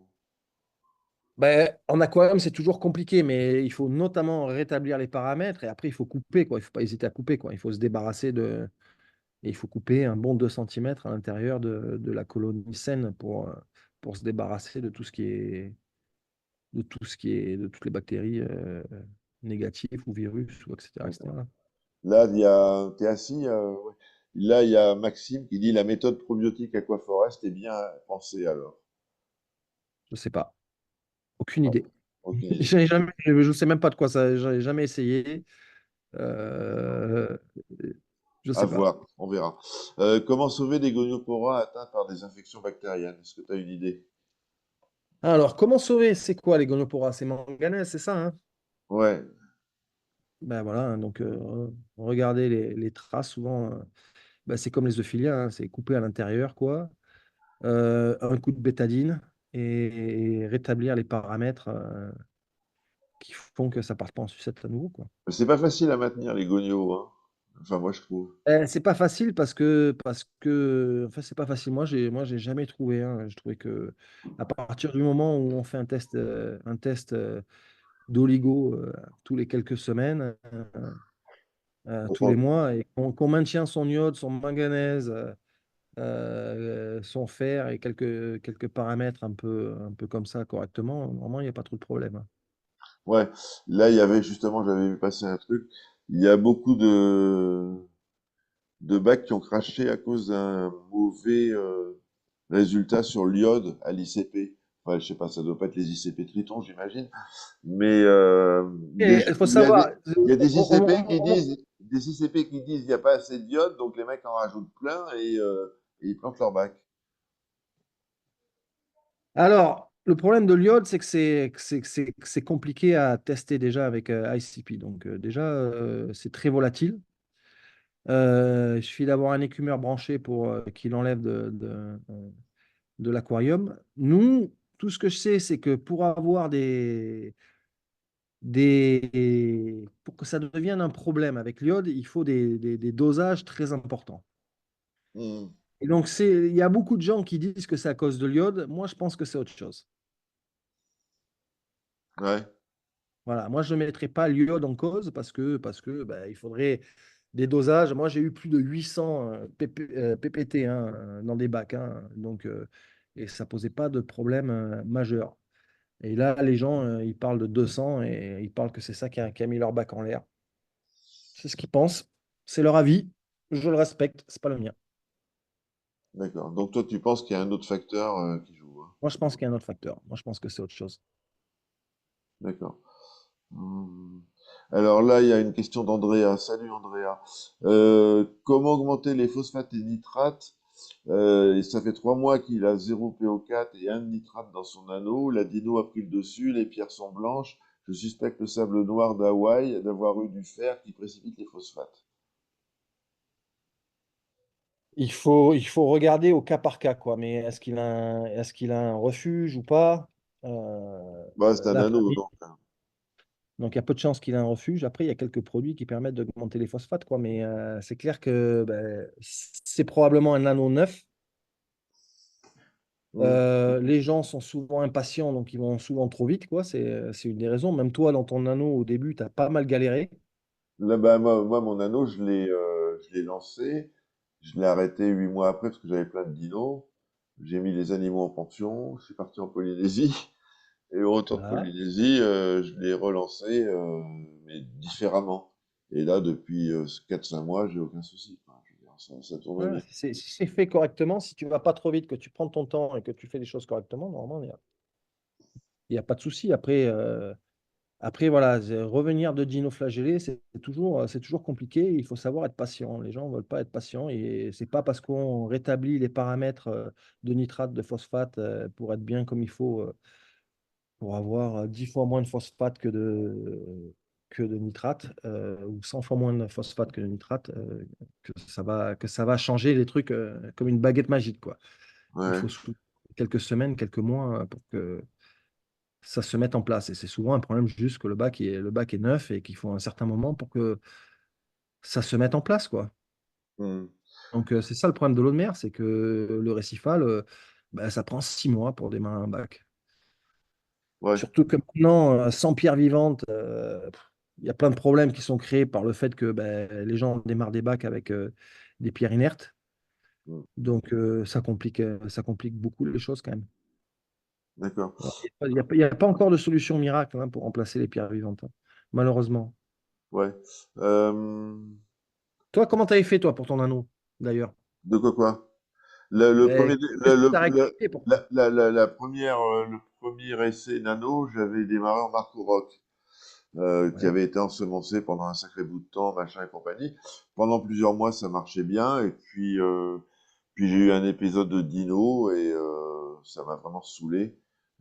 Ben, en aquarium, c'est toujours compliqué, mais il faut notamment rétablir les paramètres et après, il faut couper, quoi. Il ne faut pas hésiter à couper, quoi. Il faut se débarrasser et il faut couper un bon 2 cm à l'intérieur de la colonie saine pour se débarrasser de toutes les bactéries négatives ou virus, ou etc., D'accord. etc. Là, t'es assis, ouais. Là, il y a Maxime qui dit la méthode probiotique Aquaforest est bien pensée alors. Je ne sais pas. Aucune Ouais, idée. aucune idée. Je ne sais même pas de quoi ça. Je n'ai jamais essayé. Euh, je ne À sais pas. voir, on verra. Comment sauver des gonioporas atteints par des infections bactériennes? Est-ce que tu as une idée? Alors, comment sauver? C'est quoi les gonioporas? C'est manganèse, c'est ça, hein? Ouais, Ben voilà, hein, donc regardez les traces. Souvent, ben, c'est comme les euphilia, hein, c'est coupé à l'intérieur, quoi. Un coup de bétadine et rétablir les paramètres qui font que ça parte pas en sucette à nouveau, quoi. c'est pas facile à maintenir les gonios, hein. Enfin, moi je trouve. C'est pas facile enfin, c'est pas facile. Moi, j'ai jamais trouvé, hein. Je trouvais que à partir du moment où on fait un test d'oligo tous les quelques semaines, tous les On- mois, et qu'on maintient son iode, son manganèse, son fer et quelques paramètres un peu comme ça correctement, normalement, il n'y a pas trop de problème, hein. Ouais, là, il y avait justement, j'avais vu passer un truc. Il y a beaucoup de bacs qui ont craché à cause d'un mauvais résultat sur l'iode à l'ICP. Enfin, je sais pas, ça doit pas être les ICP Triton, j'imagine. Mais Et il faut il y a savoir, il y a des ICP qui disent, des ICP qui disent il n'y a pas assez d'iode, donc les mecs en rajoutent plein et ils plantent leur bac. alors, le problème de l'iode, c'est que c'est compliqué à tester déjà avec ICP. Donc, déjà, c'est très volatile. Il suffit d'avoir un écumeur branché pour qu'il enlève de l'aquarium. Nous, tout ce que je sais, c'est que pour avoir pour que ça devienne un problème avec l'iode, il faut des dosages très importants. Hmm. Et donc, il y a beaucoup de gens qui disent que c'est à cause de l'iode. Moi, je pense que c'est autre chose. Ouais. Voilà, moi je ne mettrais pas l'iode en cause parce que bah, il faudrait des dosages. Moi j'ai eu plus de 800 PPT hein, dans des bacs, hein, donc, et ça posait pas de problème majeur. Et là, les gens, ils parlent de 200 et ils parlent que c'est ça qui a mis leur bac en l'air. C'est ce qu'ils pensent, c'est leur avis, je le respecte, c'est pas le mien. D'accord. Donc toi, tu penses qu'il y a un autre facteur qui joue, hein. Moi je pense qu'il y a un autre facteur. Moi je pense que c'est autre chose. D'accord. Hmm. Alors là, il y a une question d'Andrea. Salut Andrea. Comment augmenter les phosphates et nitrates? Et ça fait 3 mois qu'il a 0 PO4 et un nitrate dans son anneau. La dino a pris le dessus, les pierres sont blanches. Je suspecte le sable noir d'Hawaï d'avoir eu du fer qui précipite les phosphates. Il faut regarder au cas par cas, quoi. Mais est-ce qu'il a un refuge ou pas? Bah, c'est un La anneau, première. donc. Donc, il y a peu de chances qu'il ait un refuge. Après, il y a quelques produits qui permettent d'augmenter les phosphates, quoi. Mais c'est clair que ben, c'est probablement un anneau neuf. Hmm. Les gens sont souvent impatients, donc ils vont souvent trop vite, quoi. C'est une des raisons. Même toi, dans ton anneau, au début, tu as pas mal galéré. Là, bah, moi, mon anneau, je l'ai lancé. Je l'ai arrêté 8 mois après parce que j'avais plein de dinos. J'ai mis les animaux en pension. Je suis parti en Polynésie. Et au retour de Voilà. Polynésie, je l'ai relancé, mais différemment. Et là, depuis 4-5 mois, j'ai aucun souci, quoi. Je veux dire, ça tourne Voilà. bien. Si c'est fait correctement, si tu vas pas trop vite, que tu prends ton temps et que tu fais les choses correctement, normalement, il y a pas de souci. Après, voilà, revenir de dinoflagellé, c'est toujours compliqué. Il faut savoir être patient. Les gens ne veulent pas être patients et c'est pas parce qu'on rétablit les paramètres de nitrate, de phosphate pour être bien comme il faut, pour avoir 10 fois moins de phosphate que de nitrate ou 100 fois moins de phosphate que de nitrate, que ça va changer les trucs comme une baguette magique, quoi. Il Ouais. faut quelques semaines, quelques mois pour que ça se mette en place. Et c'est souvent un problème juste que le bac est neuf et qu'il faut un certain moment pour que ça se mette en place, quoi. Hmm. Donc, c'est ça le problème de l'eau de mer, c'est que le récifal, bah, ça prend 6 mois pour démarrer un bac. Ouais. Surtout que maintenant, sans pierre vivante, il y a plein de problèmes qui sont créés par le fait que ben, les gens démarrent des bacs avec des pierres inertes. Hmm. Donc, ça complique beaucoup les choses quand même. D'accord. Alors, il y a pas encore de solution miracle hein, pour remplacer les pierres vivantes, hein, malheureusement. Ouais. Euh, Toi, comment t'avais fait, toi, pour ton anneau, d'ailleurs? de quoi quoi? Le premier, Qu'est-ce que tu as rectifié pour ça? la première, le premier essai nano, j'avais démarré en Marco Rock, qui Ouais. avait été ensemencé pendant un sacré bout de temps, machin et compagnie. Pendant plusieurs mois, ça marchait bien, et puis j'ai eu un épisode de dino, et ça m'a vraiment saoulé.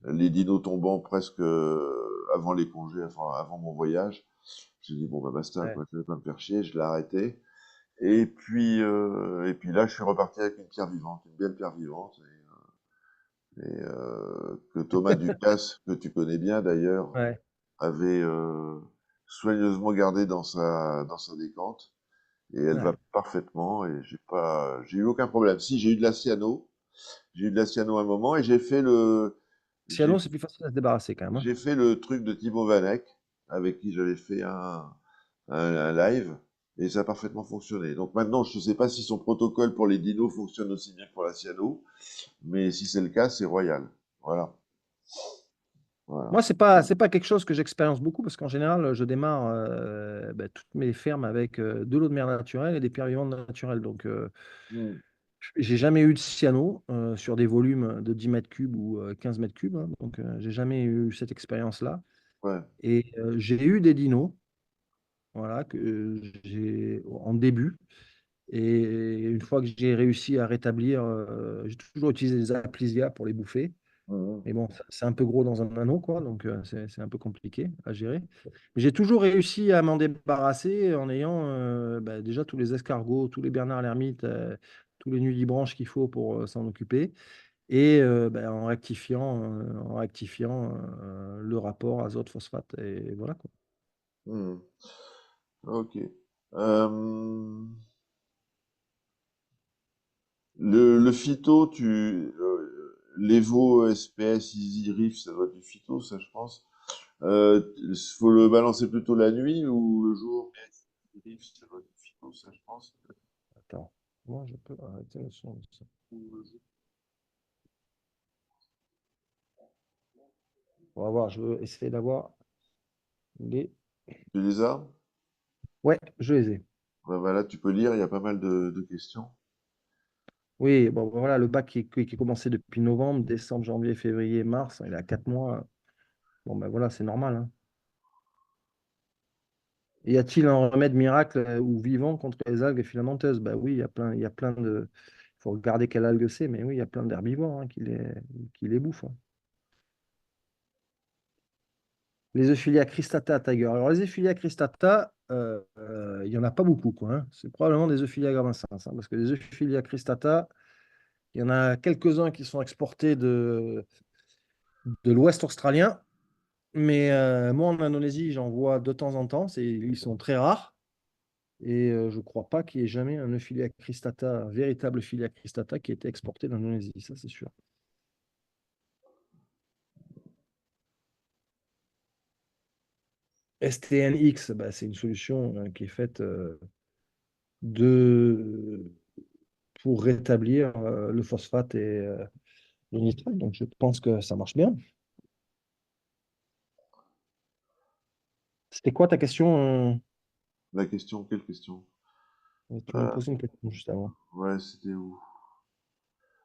Les dinos tombant presque avant les congés, enfin avant mon voyage. J'ai dit bon bah basta Ouais. quoi, je vais pas me faire chier, je l'ai arrêté. Et puis là, je suis reparti avec une pierre vivante, une belle pierre vivante, que Thomas Ducasse, que tu connais bien d'ailleurs, Ouais. avait soigneusement gardée dans sa décante, et elle va Ouais. parfaitement, et j'ai eu aucun problème. Si, j'ai eu de la cyano à un moment, et j'ai, Cyano, c'est plus facile à se débarrasser quand même, hein. j'ai fait le truc de Thibaut Vanek, avec qui j'avais fait un live, et ça a parfaitement fonctionné. Donc maintenant, je ne sais pas si son protocole pour les dinos fonctionne aussi bien que pour la cyano, mais si c'est le cas, c'est royal. Voilà. Voilà. Moi, c'est pas quelque chose que j'expérience beaucoup parce qu'en général, je démarre toutes mes fermes avec de l'eau de mer naturelle et des pierres vivantes naturelles. Donc, Mm. j'ai jamais eu de cyano sur des volumes de 10 mètres cubes ou 15 mètres cubes, hein. Donc, j'ai jamais eu cette expérience-là. Ouais. Et j'ai eu des dinos, voilà, que j'ai en début. Et une fois que j'ai réussi à rétablir, j'ai toujours utilisé des aplysia pour les bouffer. Mhm. Mais bon, c'est un peu gros dans un anneau, quoi, donc c'est un peu compliqué à gérer. Mais j'ai toujours réussi à m'en débarrasser en ayant déjà tous les escargots, tous les Bernard l'ermite, tous les nudibranches qu'il faut pour s'en occuper, et en rectifiant le rapport azote-phosphate, et voilà, quoi. Mhm. Ok. Euh, le phyto, l'Evo SPS Easy Reef, ça doit être du phyto, ça je pense. Faut le balancer plutôt la nuit ou le jour? Easy Reef, ça doit être du phyto, ça je pense. Attends, moi je peux arrêter le son de ça. On va voir, je veux essayer d'avoir les. Tu les as? Ouais, je les ai. Ouais, voilà, tu peux lire, il y a pas mal de questions. Oui, bon, voilà, le bac qui est commencé depuis novembre, décembre, janvier, février, mars, il a 4 mois. Bon, ben voilà, c'est normal, hein. Y a-t-il un remède miracle ou vivant contre les algues filamenteuses? Ben oui, il y a plein de. Il faut regarder quelle algue c'est, mais oui, il y a plein d'herbivores, hein, qui les bouffent, hein. Les Euphilia cristata, Tiger. Alors, les Euphilia cristata, il n'y en a pas beaucoup, quoi, hein. C'est probablement des Euphilia gravescens, hein, parce que les Euphilia cristata, il y en a quelques-uns qui sont exportés de l'Ouest australien. Mais moi, en Indonésie, j'en vois de temps en temps. Ils sont très rares. Et je ne crois pas qu'il y ait jamais un Euphilia cristata, un véritable Euphilia cristata, qui ait été exporté d'Indonésie. Ça, c'est sûr. STNX, bah, c'est une solution qui est faite de, pour rétablir le phosphate et le nitrate. Donc, je pense que ça marche bien. C'était quoi ta question? La question, quelle question? Tu me Euh, posais une question juste avant. ouais, c'était où?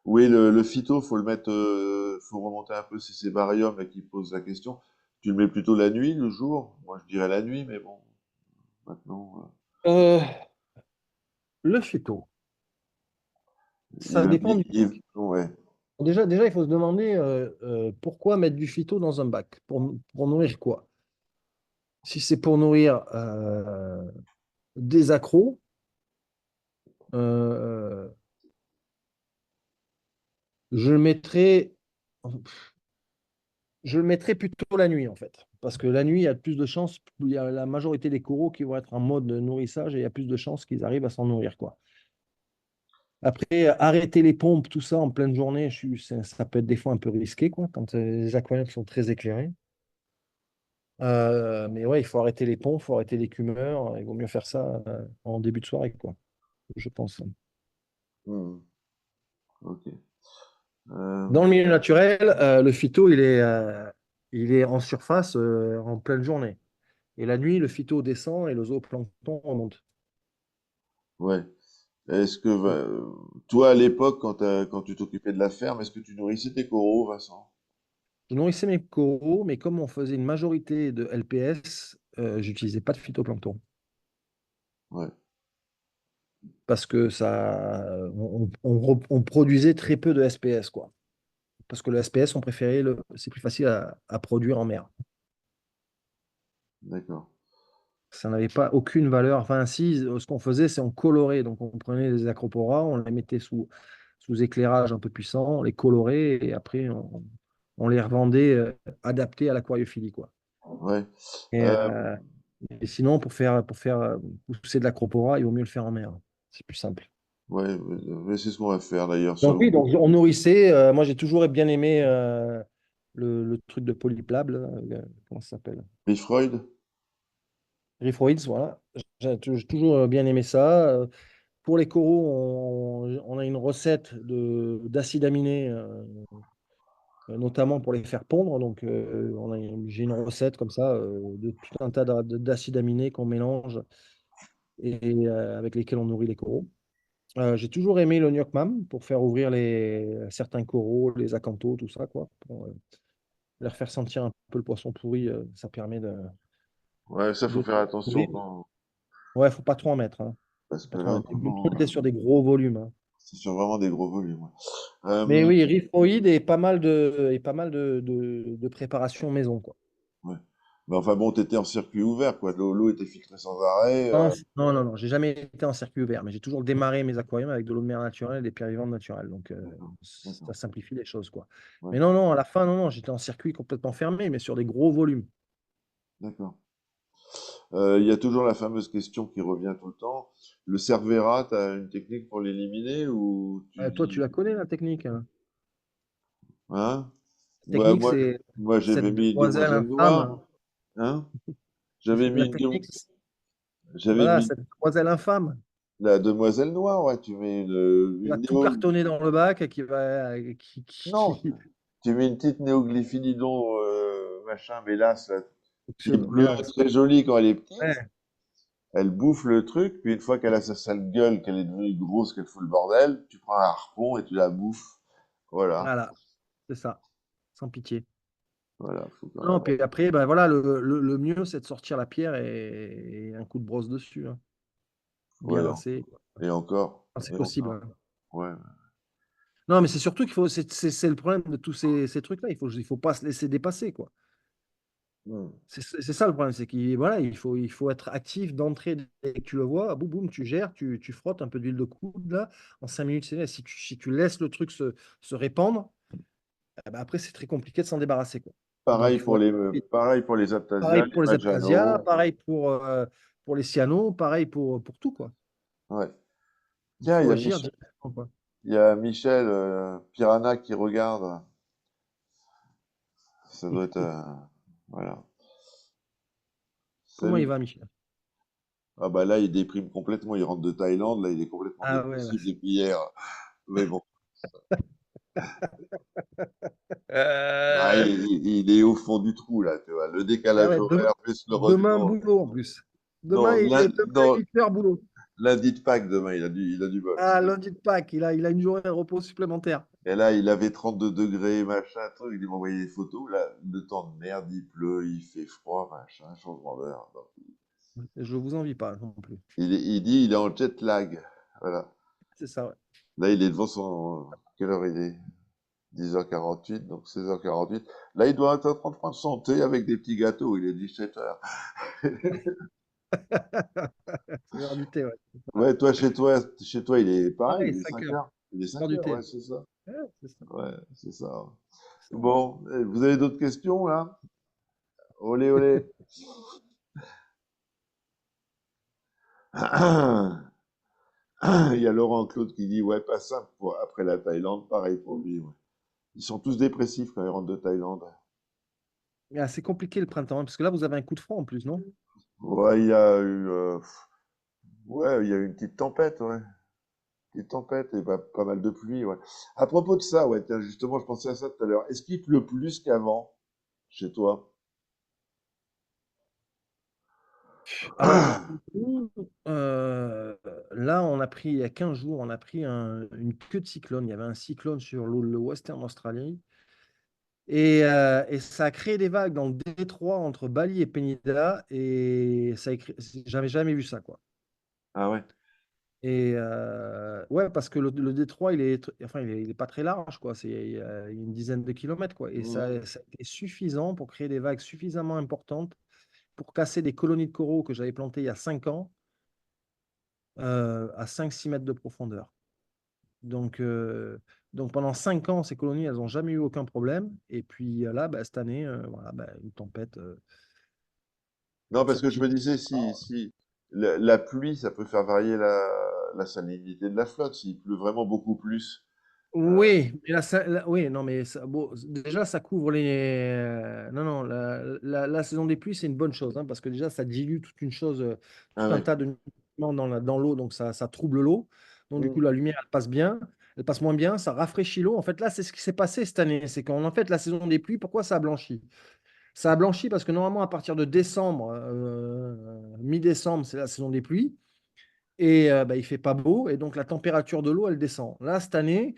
Oui, le phyto, faut le mettre, faut remonter un peu, c'est ces bariums là qui posent la question. Tu le mets plutôt la nuit, le jour? Moi, je dirais la nuit, mais bon, maintenant, Euh, le phyto, ça dépend du bac. ouais, Déjà, il faut se demander pourquoi mettre du phyto dans un bac? Pour nourrir quoi? Si c'est pour nourrir des accros, euh, je le mettrais, je le mettrais plutôt la nuit, en fait. Parce que la nuit, il y a plus de chances, il y a la majorité des coraux qui vont être en mode nourrissage et il y a plus de chances qu'ils arrivent à s'en nourrir, quoi. Après, arrêter les pompes, tout ça en pleine journée, ça peut être des fois un peu risqué, quoi, quand les aquariums sont très éclairés. Mais ouais, il faut arrêter les pompes, il faut arrêter l'écumeur. Il vaut mieux faire ça en début de soirée, quoi, je pense. hmm, ok. Dans le Euh, milieu naturel, le phyto, il est en surface en pleine journée. Et la nuit, le phyto descend et le zooplancton remonte. ouais. Est-ce que, toi, à l'époque, quand tu t'occupais de la ferme, est-ce que tu nourrissais tes coraux, Vincent? Je nourrissais mes coraux, mais comme on faisait une majorité de LPS, j'utilisais pas de phytoplancton. Ouais, Parce que on produisait très peu de SPS, quoi. Parce que le SPS, c'est plus facile à produire en mer. d'accord. Ça n'avait pas aucune valeur. Enfin, si, ce qu'on faisait, c'est on colorait. Donc, on prenait des acroporas, on les mettait sous éclairage un peu puissant, on les colorait et après, on les revendait adaptés à l'aquariophilie, quoi. Ouais. Et, Euh, euh, et sinon, pour faire pousser de l'acropora, il vaut mieux le faire en mer. C'est plus simple. ouais, c'est ce qu'on va faire d'ailleurs sur Donc, le oui, groupe. donc on nourrissait. Moi, j'ai toujours bien aimé le truc de polyplable, là, comment ça s'appelle? Freud? Erythroids, voilà. J'ai toujours bien aimé ça. Pour les coraux, on a une recette d'acide aminé notamment pour les faire pondre. Donc, j'ai une recette comme ça de tout un tas d'acides aminés qu'on mélange et avec lesquels on nourrit les coraux. J'ai toujours aimé le Nyokmam pour faire ouvrir certains coraux, les acanthos, tout ça, quoi, pour leur faire sentir un peu le poisson pourri. Ça permet Ouais, ça, faut de faire attention nourrir. quand, Ouais, faut pas trop en mettre, hein. parce Pas que trop en là, mettre. Et le truc autrement, est sur des gros volumes, hein. c'est sur vraiment des gros volumes. Ouais. Mais Euh, oui, Rifroid et pas mal de préparation maison, quoi. ouais. Mais enfin bon, t'étais en circuit ouvert, quoi. L'eau était filtrée sans arrêt. Non, non, non, non, j'ai jamais été en circuit ouvert, mais j'ai toujours démarré mes aquariums avec de l'eau de mer naturelle et des pierres vivantes naturelles. Donc, D'accord, ça d'accord. simplifie les choses, quoi. Ouais, Mais non, non, à la fin, non, non, j'étais en circuit complètement fermé, mais sur des gros volumes. d'accord. Il y a toujours la fameuse question qui revient tout le temps. Le Cervera, tu as une technique pour l'éliminer ou tu Toi, tu dis, la connais, la technique, hein. hein? La technique, c'est Moi, j'avais cette mis une demoiselle demoiselle infâme. noire, hein? J'avais mis La une dem- technique, j'avais voilà, mis cette demoiselle infâme. la demoiselle noire, ouais. Tu mets Il va une tout cartonner dans le bac et qui va. non, tu mets une petite néoglyphinidon, machin, mélasse, là, qui est bleue, Voilà. très jolie quand elle est petite. Ouais, Elle bouffe le truc, puis une fois qu'elle a sa sale gueule, qu'elle est devenue grosse, qu'elle fout le bordel, tu prends un harpon et tu la bouffes. Voilà. voilà, c'est ça, sans pitié. Voilà, faut quand Non, même. puis après, ben voilà, le mieux, c'est de sortir la pierre et un coup de brosse dessus, hein. Bien Ouais, rincé, et encore, quand c'est et possible, encore. hein. Ouais. Non, mais c'est surtout qu'il faut, c'est le problème de tous ces trucs-là. Il faut pas se laisser dépasser, quoi. Hmm. C'est ça le problème, c'est qu'il voilà, il faut être actif d'entrée dès que tu le vois, boum, boum, tu gères, tu frottes un peu d'huile de coude, là, en 5 minutes, c'est là. Si tu laisses le truc se répandre, eh ben après, c'est très compliqué de s'en débarrasser, quoi. Donc, il faut aller vite. Pareil pour les Pareil Aptasia, les pour les Aptasia, Majano. pareil pour les cyanos, pareil pour tout, quoi. Ouais. Il Tiens, faut agir directement, quoi. Il y a Michel Piranha qui regarde. Ça doit être, voilà. Comment il Salut. va, Michel? Ah bah là, il déprime complètement. Il rentre de Thaïlande. Là, il est complètement Ah ouais, là. dépressif depuis hier. Mais bon. Ah, Euh, il est au fond du trou, là, tu vois. Le Ah décalage ouais, horaire, plus le demain, retour. boulot en plus. Demain, Non, demain, non, 8 heures boulot. lundi de Pâques demain, il a du bol. Ah, lundi de Pâques, il a une journée de repos supplémentaire. Et là, il avait 32 degrés, machin, truc. Il m'a envoyé des photos. Là, le temps de merde, il pleut, il fait froid, machin, changement d'heure. Donc, Je vous envie pas non plus. il dit il est en jet lag. Voilà. C'est ça, ouais. Là, il est devant son. Quelle heure il est? 10h48, donc 16h48. Là, il doit être en train de chanter avec des petits gâteaux. Il est 17h. C'est l'heure du thé, ouais. Ouais, chez toi, il est pareil, Pareil, il est 5 5 heures. heures. Il est L'heure 5 du heures, thé. ouais, c'est ça. Ouais, c'est ça. Ouais, c'est ça. C'est ça. Bon, vous avez d'autres questions, là? Olé, olé. Il y a Laurent Claude qui dit, ouais, pas simple après la Thaïlande, pareil pour lui. Ouais. Ils sont tous dépressifs quand ils rentrent de Thaïlande. Ah, c'est compliqué le printemps, hein, parce que là, vous avez un coup de froid en plus, non? Ouais, il y a eu, ouais, il y a eu une petite tempête, ouais. Petite tempête et pas mal de pluie, ouais. À propos de ça, ouais, tiens, justement, je pensais à ça tout à l'heure. Est-ce qu'il pleut plus qu'avant chez toi? Alors, nous, là, il y a 15 jours, on a pris une queue de cyclone. Il y avait un cyclone sur le Western Australie. Et ça a créé des vagues dans le détroit entre Bali et Penida. Et j'avais jamais vu ça, quoi. Ah ouais. Et ouais, parce que le détroit, enfin, il est pas très large, quoi. Il y a une dizaine de kilomètres, quoi. Et Mhm. ça a été suffisant pour créer des vagues suffisamment importantes pour casser des colonies de coraux que j'avais plantées il y a 5 ans à 5-6 mètres de profondeur. Donc, pendant 5 ans, ces colonies, elles n'ont jamais eu aucun problème. Et puis là, bah, cette année, voilà, bah, une tempête Non, parce que je sortie. me disais, si la pluie, ça peut faire varier la salinité de la flotte, s'il pleut vraiment beaucoup plus. Oui, mais oui, non, mais bon, déjà, ça couvre les. Non, non, la saison des pluies, c'est une bonne chose, hein, parce que déjà, ça dilue toute une chose, tout Ah un ouais. tas de nutriments dans l'eau, donc ça trouble l'eau. Donc, du coup, Mhm. la lumière, elle passe bien. elle passe moins bien, ça rafraîchit l'eau. En fait, là, c'est ce qui s'est passé cette année. C'est qu'en en fait, la saison des pluies, pourquoi ça a blanchi? Ça a blanchi parce que normalement, à partir de décembre, mi-décembre, c'est la saison des pluies. Et bah, il fait pas beau. Et donc, la température de l'eau, elle descend. Là, cette année,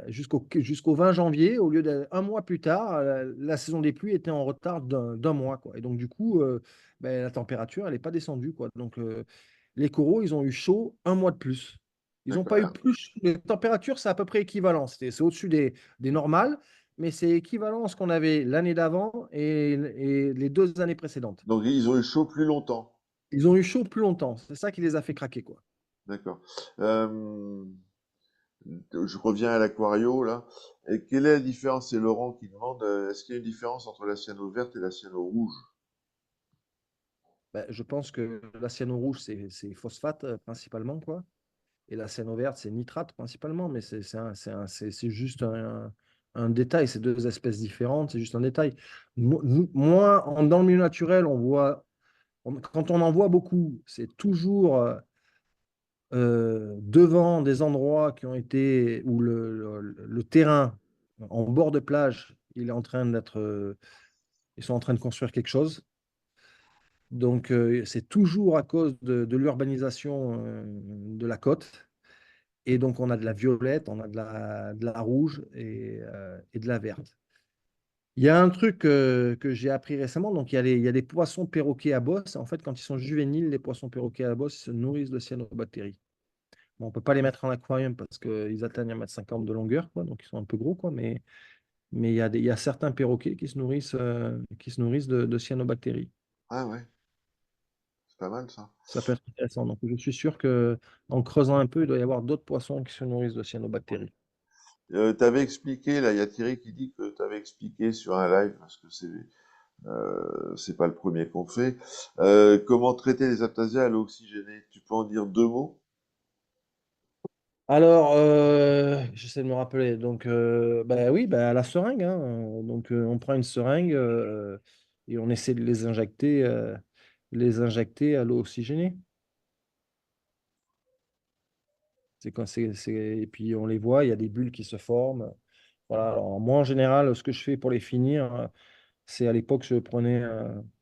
jusqu'au 20 janvier, au lieu d'un mois plus tard, la saison des pluies était en retard d'un mois, quoi. Et donc, du coup, la température, elle n'est pas descendue, quoi. Donc, les coraux, ils ont eu chaud un mois de plus. Ils n'ont pas eu D'accord. plus. Les températures, c'est à peu près équivalent. C'est au-dessus des normales, mais c'est équivalent à ce qu'on avait l'année d'avant et les 2 années précédentes. Donc ils ont eu chaud plus longtemps. Ils ont eu chaud plus longtemps. C'est ça qui les a fait craquer, quoi. D'accord. Euh, je reviens à l'aquario là. Et quelle est la différence? C'est Laurent qui demande, est-ce qu'il y a une différence entre la cyano verte et la cyano rouge? Ben, je pense que la cyano rouge, c'est phosphate principalement, quoi. Et la cyano verte, c'est nitrate principalement, mais c'est juste un détail. C'est deux espèces différentes, c'est juste un détail. Moi, dans le milieu naturel, quand on en voit beaucoup, c'est toujours devant des endroits qui ont été où le terrain en bord de plage, il est en train d'être, ils sont en train de construire quelque chose. Donc, c'est toujours à cause de l'urbanisation de la côte. Et donc, on a de la violette, on a de la rouge et de la verte. Il y a un truc que j'ai appris récemment. Donc, il y a des poissons perroquets à bosse. En fait, quand ils sont juvéniles, les poissons perroquets à bosse ils se nourrissent de cyanobactéries. Bon, on ne peut pas les mettre en aquarium parce qu'ils atteignent 1,50 m de longueur, quoi, donc ils sont un peu gros, quoi, mais il y a certains perroquets qui se nourrissent de cyanobactéries. Ah ouais, c'est pas mal ça. Ça peut être intéressant. Donc, je suis sûr que en creusant un peu, il doit y avoir d'autres poissons qui se nourrissent de cyanobactéries. T'avais expliqué, là, il y a Thierry qui dit que t'avais expliqué sur un live, parce que c'est pas le premier qu'on fait, comment traiter les aptasias à l'eau oxygénée. Tu peux en dire deux mots? Alors, j'essaie de me rappeler. Donc, bah oui, bah, à la seringue, hein. Donc, on prend une seringue et on essaie de les injecter à l'eau oxygénée. Et puis, on les voit, il y a des bulles qui se forment. Voilà. Alors, moi, en général, ce que je fais pour les finir, c'est à l'époque, je prenais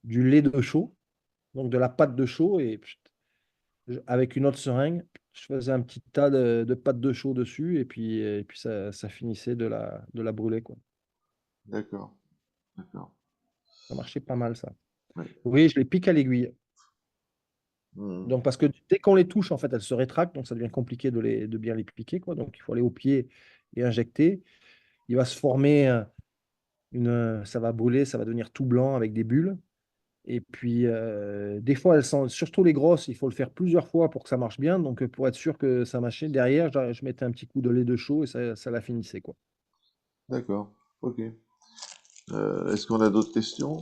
du lait de chaux, donc de la pâte de chaux, et avec une autre seringue, je faisais un petit tas de pâte de chaux dessus, et puis ça finissait de la brûler, quoi. D'accord, d'accord. Ça marchait pas mal, ça. Ouais. Oui, je les pique à l'aiguille. Mhm. Donc, parce que dès qu'on les touche, en fait, elles se rétractent, donc ça devient compliqué de bien les piquer, quoi. Donc, il faut aller au pied et injecter. Il va se former ça va brûler, ça va devenir tout blanc avec des bulles. Et puis, des fois, elles sont, surtout les grosses, il faut le faire plusieurs fois pour que ça marche bien. Donc, pour être sûr que ça marchait, derrière, je mettais un petit coup de lait de chaud et ça la finissait, quoi. D'accord, ok. Est-ce qu'on a d'autres questions?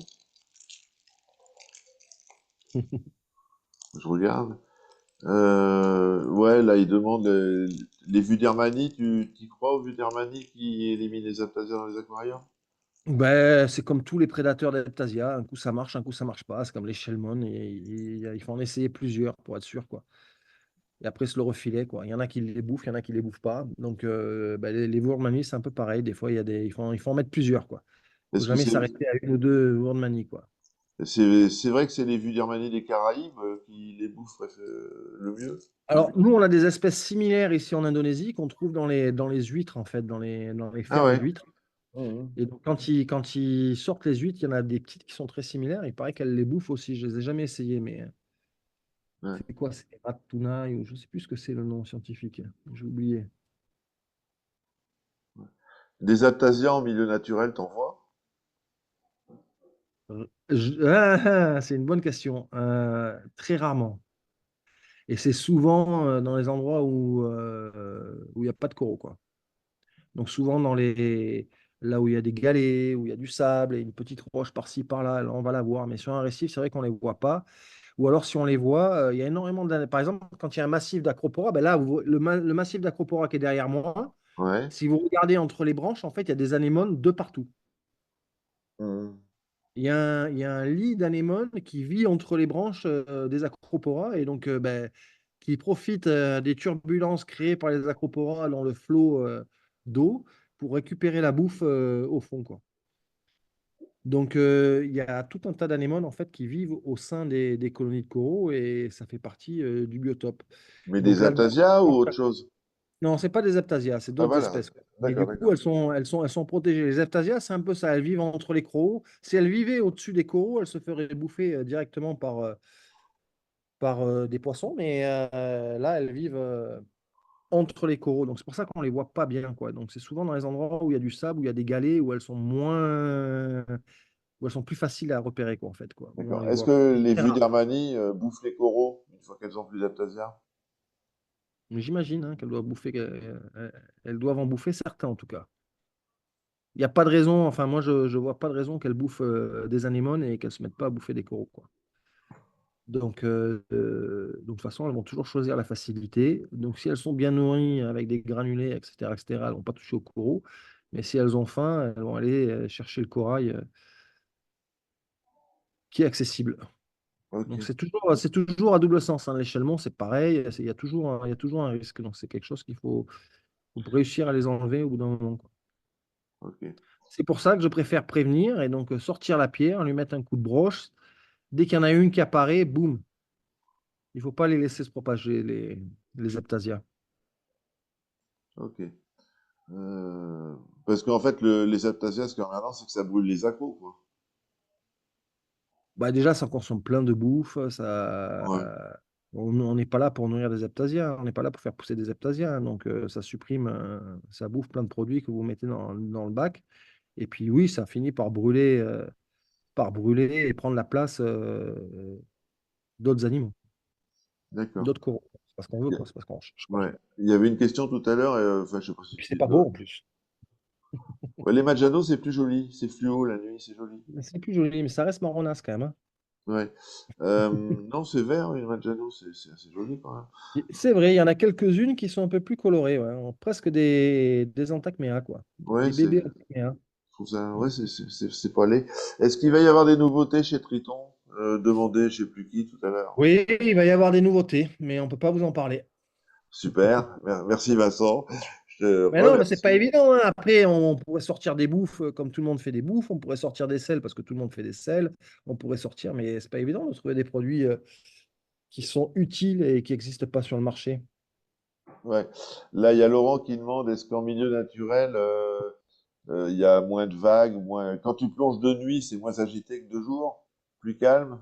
Je regarde. Ouais, là, il demande les vues d'Hermanie. Tu y crois aux vues d'Hermanie qui éliminent les aptasias dans les aquariums? Ben, c'est comme tous les prédateurs d'Aptasia. Un coup, ça marche, un coup, ça marche pas. C'est comme les Shellmon. Il faut en essayer plusieurs pour être sûr, quoi. Et après, se le refiler, quoi. Il y en a qui les bouffent, il y en a qui les bouffent pas. Donc, ben, les Wurmani, c'est un peu pareil. Des fois, il faut en mettre plusieurs, quoi. Il faut Est-ce que jamais s'arrêter à une ou deux Wurmani, quoi. c'est vrai que c'est les vues d'Hermanie des Caraïbes qui les bouffent le mieux? Alors, nous, on a des espèces similaires ici en Indonésie qu'on trouve dans les huîtres, en fait, dans les Ah fermes ouais. d'huîtres. Mhm. Et donc, quand ils sortent les huîtres, il y en a des petites qui sont très similaires. Il paraît qu'elles les bouffent aussi. Je les ai jamais essayées, mais Ouais. c'est quoi? C'est Ratuna ou je sais plus ce que c'est le nom scientifique. J'ai oublié. Des aptasias en milieu naturel, t'en vois? C'est une bonne question. Très rarement. Et c'est souvent dans les endroits où il n'y a pas de coraux, quoi. Donc souvent là où il y a des galets, où il y a du sable et une petite roche par-ci, par-là, là, on va la voir. Mais sur un récif, c'est vrai qu'on ne les voit pas. Ou alors si on les voit, il y a énormément de... Par exemple, quand il y a un massif d'acropora, ben là, le massif d'acropora qui est derrière moi, Ouais. si vous regardez entre les branches, en fait, il y a des anémones de partout. Mhm. Il y a un lit d'anémones qui vit entre les branches des acroporas. Et donc, ben, qui profitent des turbulences créées par les acroporas dans le flot d'eau pour récupérer la bouffe au fond, quoi. Donc, il y a tout un tas d'anémones en fait qui vivent au sein des colonies de coraux et ça fait partie du biotope. Mais Donc, des la aptasias ou autre chose? non, c'est pas des aptasias, c'est Ah d'autres voilà, espèces, quoi. Et du d'accord, coup, d'accord. elles sont protégées. Les aptasias, c'est un peu ça. Elles vivent entre les coraux. Si elles vivaient au-dessus des coraux, elles se feraient bouffer directement par des poissons. Mais là, elles vivent entre les coraux. Donc, c'est pour ça qu'on les voit pas bien, quoi. Donc, c'est souvent dans les endroits où il y a du sable, où il y a des galets, où elles sont plus faciles à repérer, quoi, en fait, quoi. Où on D'accord. les Est-ce voit. que C'est les très rare. Vudermani bouffent les coraux une fois qu'elles ont plus d'aptasia? Mais j'imagine hein, qu'elles doivent bouffer, elles doivent en bouffer certains, en tout cas. Il n'y a pas de raison, enfin moi je vois pas de raison qu'elles bouffent des anémones et qu'elles se mettent pas à bouffer des coraux, quoi. Donc de toute façon, elles vont toujours choisir la facilité. Donc si elles sont bien nourries avec des granulés, etc., elles vont pas toucher aux coraux. Mais si elles ont faim, elles vont aller chercher le corail qui est accessible. Ok, Donc c'est toujours à double sens, hein. L'échellement, c'est pareil, il y a toujours un risque. Donc c'est quelque chose faut réussir à les enlever au bout d'un moment, quoi. ok. C'est pour ça que je préfère prévenir et donc sortir la pierre, lui mettre un coup de broche. Dès qu'il y en a une qui apparaît, boum, il ne faut pas les laisser se propager, les aptasias. Ok. Euh, Parce qu'en fait, les aptasias, ce qu'il y en a maintenant, c'est que ça brûle les accros, quoi. Bah déjà, ça consomme plein de bouffe. Ouais, On n'est pas là pour nourrir des aptasias, on n'est pas là pour faire pousser des aptasias. Donc, ça supprime, ça bouffe plein de produits que vous mettez dans le bac. Et puis, oui, ça finit par brûler et prendre la place d'autres animaux, d'accord. d'autres coraux. C'est parce qu'on veut, quoi. C'est parce qu'on cherche, quoi. Ouais. Il y avait une question tout à l'heure, enfin, je sais pas si Et puis, c'est c'était pas toi. beau en plus. Ouais, les Majanos, c'est plus joli. C'est fluo la nuit, c'est joli. C'est plus joli, mais ça reste marronasse quand même, hein. Ouais. Non, c'est vert, une Majano, c'est assez joli quand même. C'est vrai, il y en a quelques-unes qui sont un peu plus colorées, ouais, presque des Antacméa, quoi. Ouais, Des bébés Antacméa. je trouve ça, ouais, c'est pas laid. Est-ce qu'il va y avoir des nouveautés chez Triton? Demandé, je sais plus qui tout à l'heure. Oui, il va y avoir des nouveautés, mais on ne peut pas vous en parler. Super, merci Vincent. Je te Mais non, mais c'est pas remercie. évident, hein. Après, on pourrait sortir des bouffes comme tout le monde fait des bouffes. On pourrait sortir des sels parce que tout le monde fait des sels. On pourrait sortir, mais c'est pas évident de trouver des produits qui sont utiles et qui n'existent pas sur le marché. Ouais. Là, il y a Laurent qui demande, est-ce qu'en milieu naturel, il y a moins de vagues, moins... Quand tu plonges de nuit, c'est moins agité que de jour? Plus calme?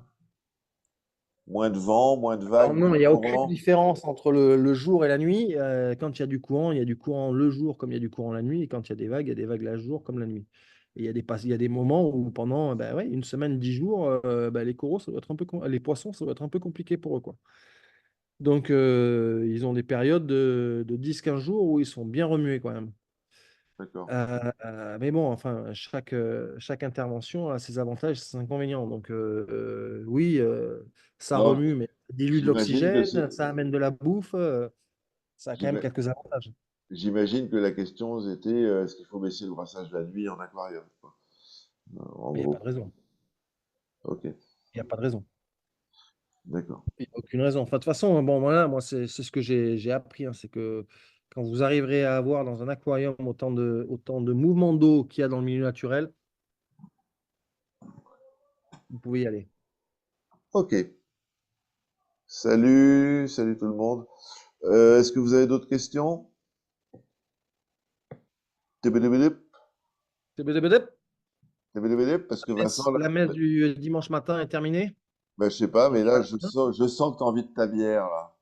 Moins de vent, moins de Alors vagues, moins non, de il n'y a aucune courant? différence entre le jour et la nuit. Quand il y a du courant, il y a du courant le jour comme il y a du courant la nuit. Et quand il y a des vagues, il y a des vagues la jour comme la nuit. Et il y a des moments où pendant ben ouais, une semaine, 10 jours, ben, les coraux, ça doit être un peu, les poissons, ça doit être un peu compliqué pour eux, quoi. Donc, ils ont des périodes de 10-15 jours où ils sont bien remués quand même. D'accord. Mais bon, enfin, chaque intervention a ses avantages et ses inconvénients. Donc, oui, ça Non, remue, mais ça dilue de j'imagine que c'est... l'oxygène, ça amène de la bouffe, ça a quand même j'ima- quelques avantages. J'imagine que la question était, est-ce qu'il faut baisser le brassage la nuit en aquarium, quoi. En Mais il n'y a pas gros. de raison. Ok, Il n'y a pas de raison. d'accord. Il n'y a aucune raison. Enfin, de toute façon, bon, voilà, moi, c'est ce que j'ai appris, hein, c'est que quand vous arriverez à avoir dans un aquarium autant de mouvements d'eau qu'il y a dans le milieu naturel, vous pouvez y aller. Ok. Salut tout le monde. Est-ce que vous avez d'autres questions? Tibidibidip, tibidibidip, parce que Vincent, là, La messe du dimanche matin est terminée. bah, je sais pas, On mais y va là, là. je sens que tu as envie de ta bière, là.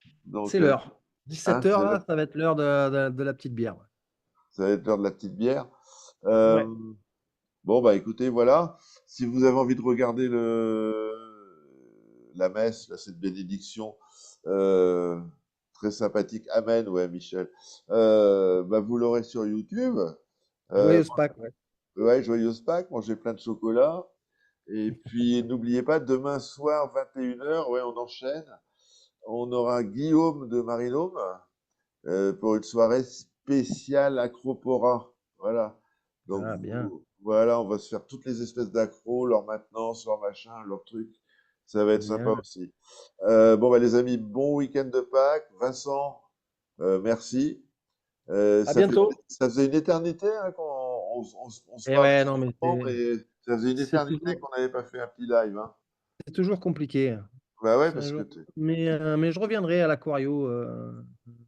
C'est Donc, l'heure. hein, 17 heures, là, ça va être l'heure de la petite bière. ça va être l'heure de la petite bière. Ouais. Euh, bon, bah écoutez, voilà. Si vous avez envie de regarder la messe, là, cette bénédiction euh, très sympathique, Amen, ouais, Michel, bah, vous l'aurez sur YouTube. Euh, Joyeuse Pâques, ouais. ouais, joyeuse Pâques, mangez plein de chocolat. Et puis, n'oubliez pas, demain soir, 21 h, ouais, on enchaîne. On aura Guillaume de Marinôme pour une soirée spéciale Acropora. Voilà. Donc, Ah, bien. voilà, on va se faire toutes les espèces d'accros, leur maintenance, leur machin, leur truc. Ça va être sympa Bien. aussi. Bon, bah, les amis, bon week-end de Pâques. Vincent, merci. À bientôt. Ça faisait une éternité hein, on se Et parle ouais, non, mais souvent, mais ça faisait une c'est éternité toujours, qu'on n'avait pas fait un petit live. Hein. c'est toujours compliqué. Bah ouais, C'est parce que toujours- mais je reviendrai à l'Aquario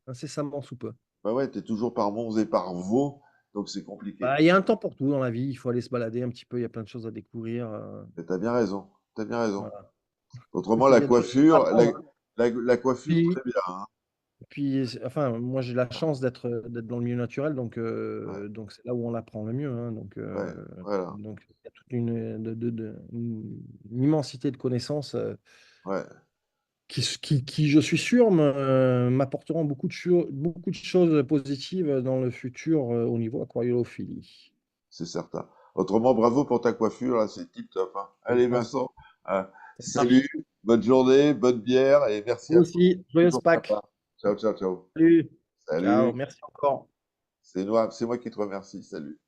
incessamment sous peu. bah ouais, t'es toujours par Mons et par Vaux, donc c'est compliqué. Bah, il y a un temps pour tout dans la vie. Il faut aller se balader un petit peu. Il y a plein de choses à découvrir. Mais t'as bien raison, t'as bien raison. Voilà. Autrement, Il la y a toujours des choses à coiffure, apprendre, hein. la coiffure, Puis, très bien. Hein. enfin, moi, j'ai la chance d'être dans le milieu naturel, Ouais, donc c'est là où on apprend le mieux, hein. ouais, voilà, Donc, il y a toute une immensité de connaissances ouais, qui, je suis sûr, m'apporteront beaucoup de choses positives dans le futur au niveau aquariophilie. c'est certain. Autrement, bravo pour ta coiffure, là, c'est tip top. Hein. Allez, Merci. Vincent, Ça salut, marche. bonne journée, bonne bière et merci Vous à toi. aussi, joyeuse Toujours Pâques. sympa. Ciao, ciao, ciao. Salut. Ciao, Salut, merci encore. c'est moi qui te remercie. Salut.